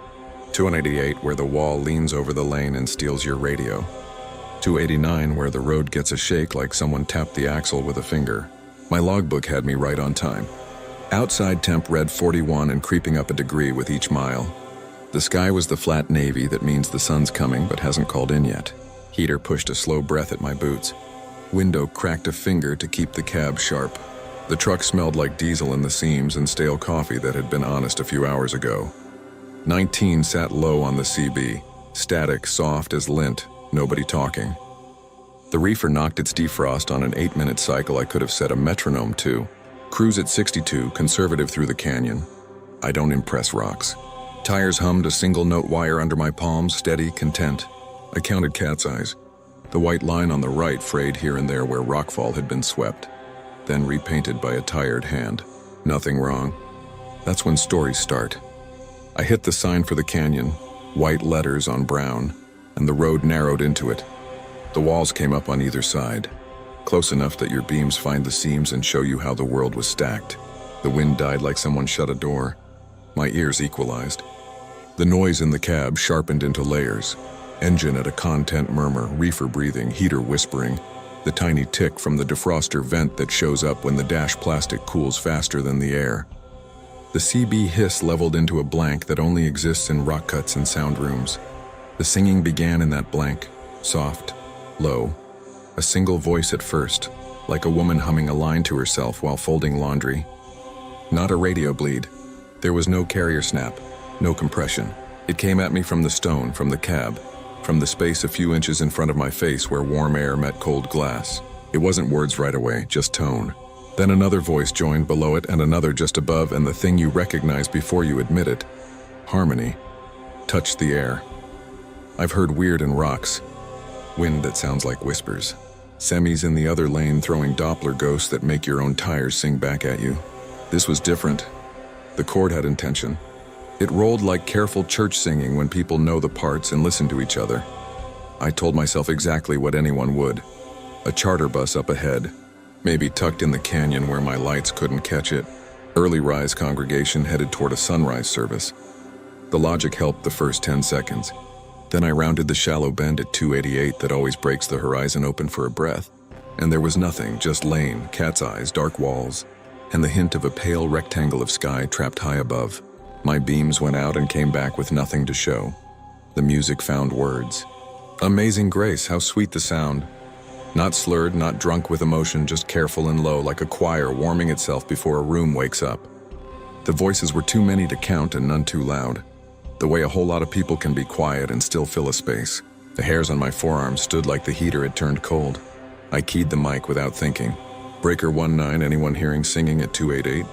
288, where the wall leans over the lane and steals your radio. 289, where the road gets a shake like someone tapped the axle with a finger. My logbook had me right on time. Outside temp read 41 and creeping up a degree with each mile. The sky was the flat navy that means the sun's coming but hasn't called in yet. Heater pushed a slow breath at my boots. Window cracked a finger to keep the cab sharp. The truck smelled like diesel in the seams and stale coffee that had been honest a few hours ago. 19 sat low on the CB, static, soft as lint, nobody talking. The reefer knocked its defrost on an 8-minute cycle I could have set a metronome to. Cruise at 62, conservative through the canyon. I don't impress rocks. Tires hummed a single-note wire under my palms, steady, content. I counted cat's eyes. The white line on the right frayed here and there where rockfall had been swept, then repainted by a tired hand. Nothing wrong. That's when stories start. I hit the sign for the canyon, white letters on brown, and the road narrowed into it. The walls came up on either side, close enough that your beams find the seams and show you how the world was stacked. The wind died like someone shut a door. My ears equalized. The noise in the cab sharpened into layers. Engine at a content murmur, reefer breathing, heater whispering, the tiny tick from the defroster vent that shows up when the dash plastic cools faster than the air. The CB hiss leveled into a blank that only exists in rock cuts and sound rooms. The singing began in that blank, soft, low, a single voice at first, like a woman humming a line to herself while folding laundry. Not a radio bleed. There was no carrier snap, no compression. It came at me from the stone, from the cab, from the space a few inches in front of my face where warm air met cold glass. It wasn't words right away, just tone. Then another voice joined below it and another just above, and the thing you recognize before you admit it, harmony, touched the air. I've heard weird in rocks, wind that sounds like whispers, semis in the other lane throwing Doppler ghosts that make your own tires sing back at you. This was different. The chord had intention. It rolled like careful church singing when people know the parts and listen to each other. I told myself exactly what anyone would. A charter bus up ahead, maybe tucked in the canyon where my lights couldn't catch it. Early rise congregation headed toward a sunrise service. The logic helped the first 10 seconds. Then I rounded the shallow bend at 288 that always breaks the horizon open for a breath. And there was nothing, just lane, cat's eyes, dark walls, and the hint of a pale rectangle of sky trapped high above. My beams went out and came back with nothing to show. The music found words. Amazing grace, how sweet the sound. Not slurred, not drunk with emotion, just careful and low, like a choir warming itself before a room wakes up. The voices were too many to count and none too loud. The way a whole lot of people can be quiet and still fill a space. The hairs on my forearms stood like the heater had turned cold. I keyed the mic without thinking. Breaker 19, anyone hearing singing at 288?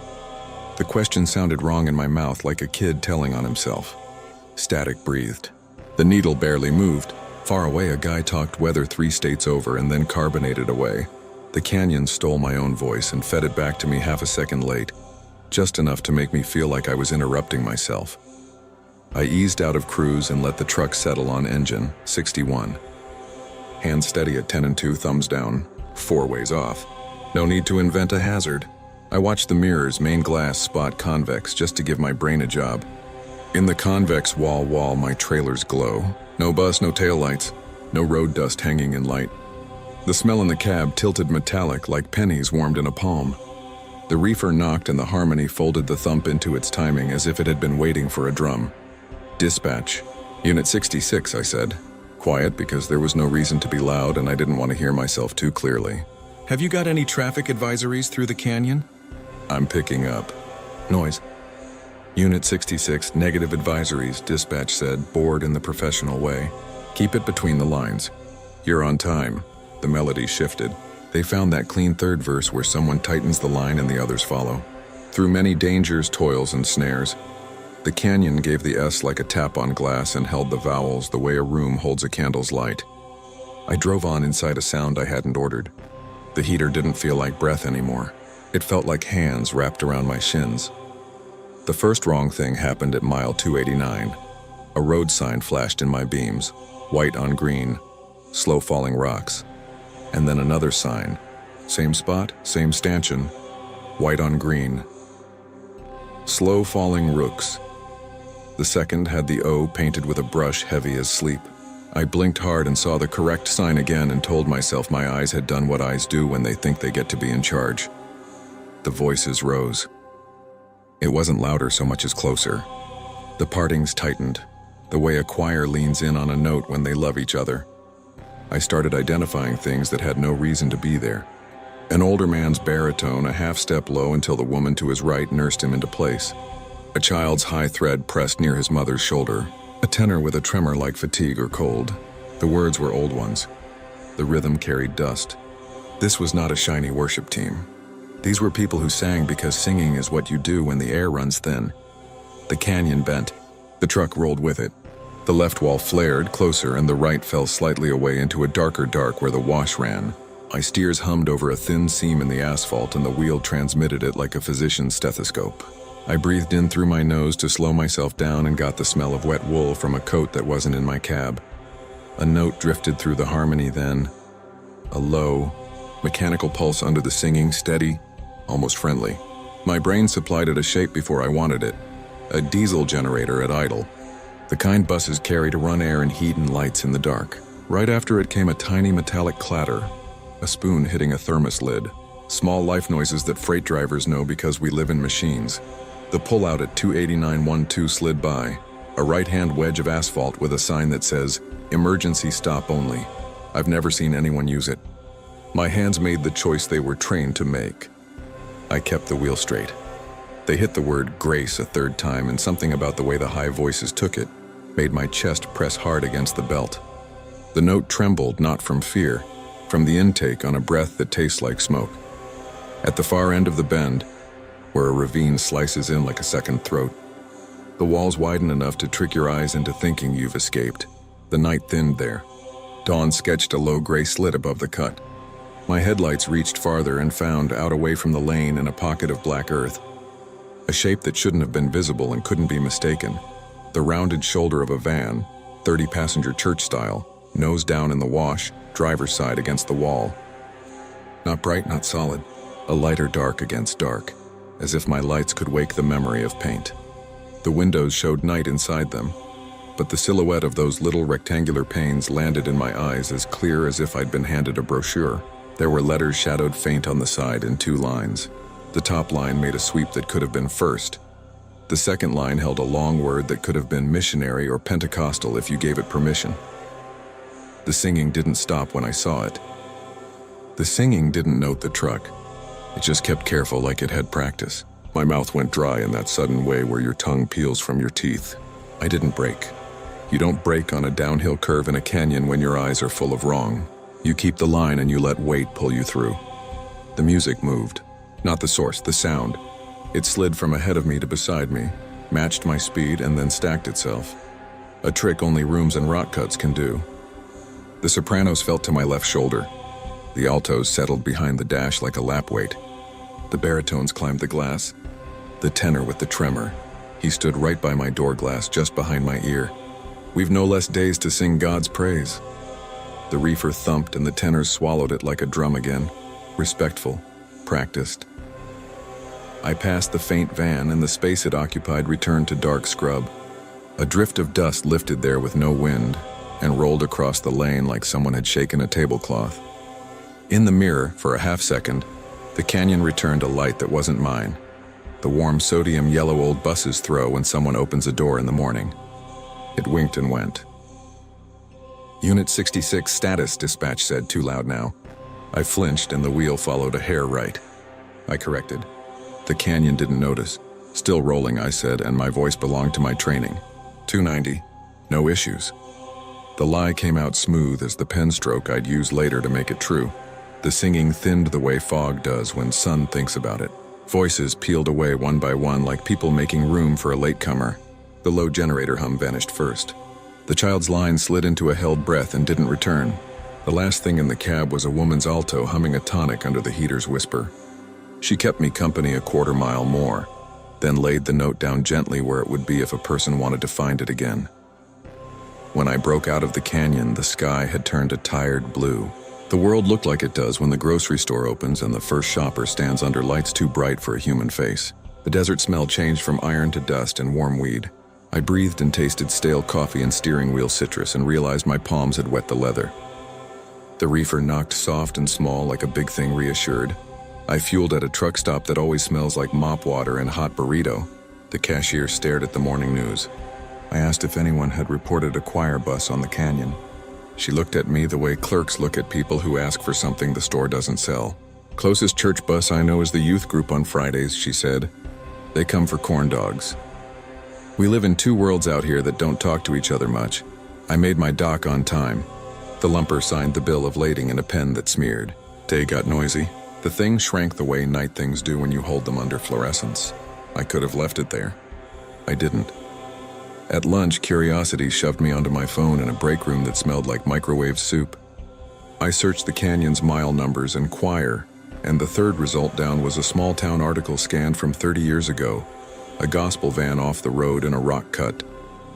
The question sounded wrong in my mouth, like a kid telling on himself. Static breathed. The needle barely moved. Far away, a guy talked weather 3 states over and then carbonated away. The canyon stole my own voice and fed it back to me half a second late, just enough to make me feel like I was interrupting myself. I eased out of cruise and let the truck settle on engine, 61. Hand steady at 10 and 2, thumbs down, 4 ways off. No need to invent a hazard. I watched the mirror's main glass spot convex just to give my brain a job. In the convex wall, my trailers glow. No bus, no taillights, no road dust hanging in light. The smell in the cab tilted metallic like pennies warmed in a palm. The reefer knocked and the harmony folded the thump into its timing as if it had been waiting for a drum. Dispatch. Unit 66, I said. Quiet because there was no reason to be loud and I didn't want to hear myself too clearly. Have you got any traffic advisories through the canyon? I'm picking up. Noise. Unit 66, negative advisories, dispatch said, bored in the professional way. Keep it between the lines. You're on time. The melody shifted. They found that clean third verse where someone tightens the line and the others follow. Through many dangers, toils, and snares, the canyon gave the S like a tap on glass and held the vowels the way a room holds a candle's light. I drove on inside a sound I hadn't ordered. The heater didn't feel like breath anymore. It felt like hands wrapped around my shins. The first wrong thing happened at mile 289. A road sign flashed in my beams, white on green, slow falling rocks. And then another sign, same spot, same stanchion, white on green. Slow-falling rooks. The second had the O painted with a brush heavy as sleep. I blinked hard and saw the correct sign again and told myself my eyes had done what eyes do when they think they get to be in charge. The voices rose. It wasn't louder so much as closer. The partings tightened, the way a choir leans in on a note when they love each other. I started identifying things that had no reason to be there. An older man's baritone, a half step low until the woman to his right nursed him into place. A child's high thread pressed near his mother's shoulder. A tenor with a tremor like fatigue or cold. The words were old ones. The rhythm carried dust. This was not a shiny worship team. These were people who sang because singing is what you do when the air runs thin. The canyon bent. The truck rolled with it. The left wall flared closer and the right fell slightly away into a darker dark where the wash ran. My steers hummed over a thin seam in the asphalt and the wheel transmitted it like a physician's stethoscope. I breathed in through my nose to slow myself down and got the smell of wet wool from a coat that wasn't in my cab. A note drifted through the harmony then. A low, mechanical pulse under the singing, steady, almost friendly. My brain supplied it a shape before I wanted it. A diesel generator at idle. The kind buses carry to run air and heat and lights in the dark. Right after it came a tiny metallic clatter. A spoon hitting a thermos lid. Small life noises that freight drivers know because we live in machines. The pullout at 28912 slid by. A right-hand wedge of asphalt with a sign that says, "Emergency stop only." I've never seen anyone use it. My hands made the choice they were trained to make. I kept the wheel straight. They hit the word grace a third time, and something about the way the high voices took it made my chest press hard against the belt. The note trembled not from fear, from the intake on a breath that tastes like smoke. At the far end of the bend, where a ravine slices in like a second throat, the walls widen enough to trick your eyes into thinking you've escaped. The night thinned there. Dawn sketched a low gray slit above the cut. My headlights reached farther and found, out away from the lane in a pocket of black earth, a shape that shouldn't have been visible and couldn't be mistaken. The rounded shoulder of a van, 30-passenger church style, nose down in the wash, driver's side against the wall. Not bright, not solid. A lighter dark against dark, as if my lights could wake the memory of paint. The windows showed night inside them, but the silhouette of those little rectangular panes landed in my eyes as clear as if I'd been handed a brochure. There were letters shadowed faint on the side in 2 lines. The top line made a sweep that could have been first. The second line held a long word that could have been missionary or Pentecostal if you gave it permission. The singing didn't stop when I saw it. The singing didn't note the truck. It just kept careful like it had practice. My mouth went dry in that sudden way where your tongue peels from your teeth. I didn't brake. You don't brake on a downhill curve in a canyon when your eyes are full of wrong. You keep the line and you let weight pull you through. The music moved. Not the source, the sound. It slid from ahead of me to beside me, matched my speed, and then stacked itself. A trick only rooms and rock cuts can do. The sopranos felt to my left shoulder. The altos settled behind the dash like a lap weight. The baritones climbed the glass. The tenor with the tremor. He stood right by my door glass, just behind my ear. We've no less days to sing God's praise. The reefer thumped and the tenors swallowed it like a drum again. Respectful. Practiced. I passed the faint van and the space it occupied returned to dark scrub. A drift of dust lifted there with no wind and rolled across the lane like someone had shaken a tablecloth. In the mirror, for a half-second, the canyon returned a light that wasn't mine. The warm sodium yellow old buses throw when someone opens a door in the morning. It winked and went. Unit 66 status, dispatch said, too loud now. I flinched and the wheel followed a hair right. I corrected. The canyon didn't notice. Still rolling, I said, and my voice belonged to my training. 290. No issues. The lie came out smooth as the pen stroke I'd use later to make it true. The singing thinned the way fog does when sun thinks about it. Voices peeled away one by one like people making room for a latecomer. The low generator hum vanished first. The child's line slid into a held breath and didn't return. The last thing in the cab was a woman's alto humming a tonic under the heater's whisper. She kept me company a quarter mile more, then laid the note down gently where it would be if a person wanted to find it again. When I broke out of the canyon, the sky had turned a tired blue. The world looked like it does when the grocery store opens and the first shopper stands under lights too bright for a human face. The desert smell changed from iron to dust and warm weed. I breathed and tasted stale coffee and steering wheel citrus and realized my palms had wet the leather. The reefer knocked soft and small like a big thing reassured. I fueled at a truck stop that always smells like mop water and hot burrito. The cashier stared at the morning news. I asked if anyone had reported a choir bus on the canyon. She looked at me the way clerks look at people who ask for something the store doesn't sell. Closest church bus I know is the youth group on Fridays, she said. They come for corn dogs. We live in two worlds out here that don't talk to each other much. I made my dock on time. The lumper signed the bill of lading in a pen that smeared. Day got noisy. The thing shrank the way night things do when you hold them under fluorescence. I could have left it there. I didn't. At lunch, curiosity shoved me onto my phone in a break room that smelled like microwave soup. I searched the canyon's mile numbers and choir, and the third result down was a small town article scanned from 30 years ago. A gospel van off the road in a rock cut.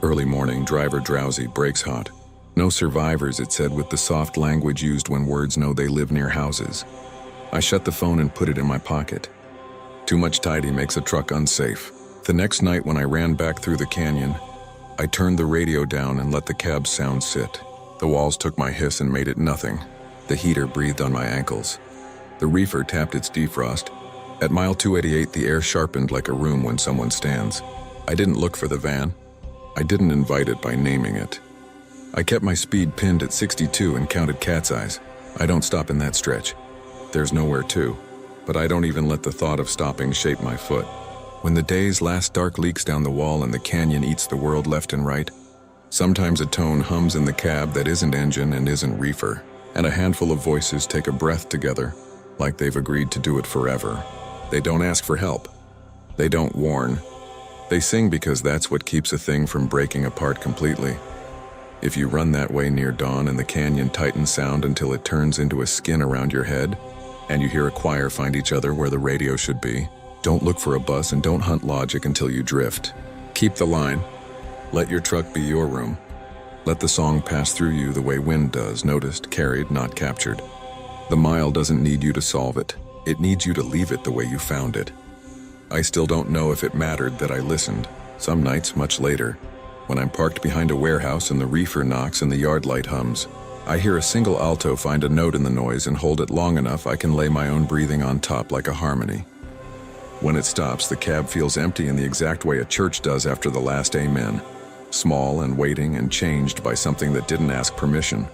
Early morning, driver drowsy, brakes hot. No survivors, it said with the soft language used when words know they live near houses. I shut the phone and put it in my pocket. Too much tidy makes a truck unsafe. The next night when I ran back through the canyon, I turned the radio down and let the cab's sound sit. The walls took my hiss and made it nothing. The heater breathed on my ankles. The reefer tapped its defrost. At mile 288, the air sharpened like a room when someone stands. I didn't look for the van. I didn't invite it by naming it. I kept my speed pinned at 62 and counted cat's eyes. I don't stop in that stretch. There's nowhere to. But I don't even let the thought of stopping shape my foot. When the day's last dark leaks down the wall and the canyon eats the world left and right, sometimes a tone hums in the cab that isn't engine and isn't reefer, and a handful of voices take a breath together, like they've agreed to do it forever. They don't ask for help. They don't warn. They sing because that's what keeps a thing from breaking apart completely. If you run that way near dawn and the canyon tightens sound until it turns into a skin around your head, and you hear a choir find each other where the radio should be, don't look for a bus and don't hunt logic until you drift. Keep the line. Let your truck be your room. Let the song pass through you the way wind does, noticed, carried, not captured. The mile doesn't need you to solve it. It needs you to leave it the way you found it. I still don't know if it mattered that I listened. Some nights, much later, when I'm parked behind a warehouse and the reefer knocks and the yard light hums, I hear a single alto find a note in the noise and hold it long enough I can lay my own breathing on top like a harmony. When it stops, the cab feels empty in the exact way a church does after the last amen. Small and waiting and changed by something that didn't ask permission.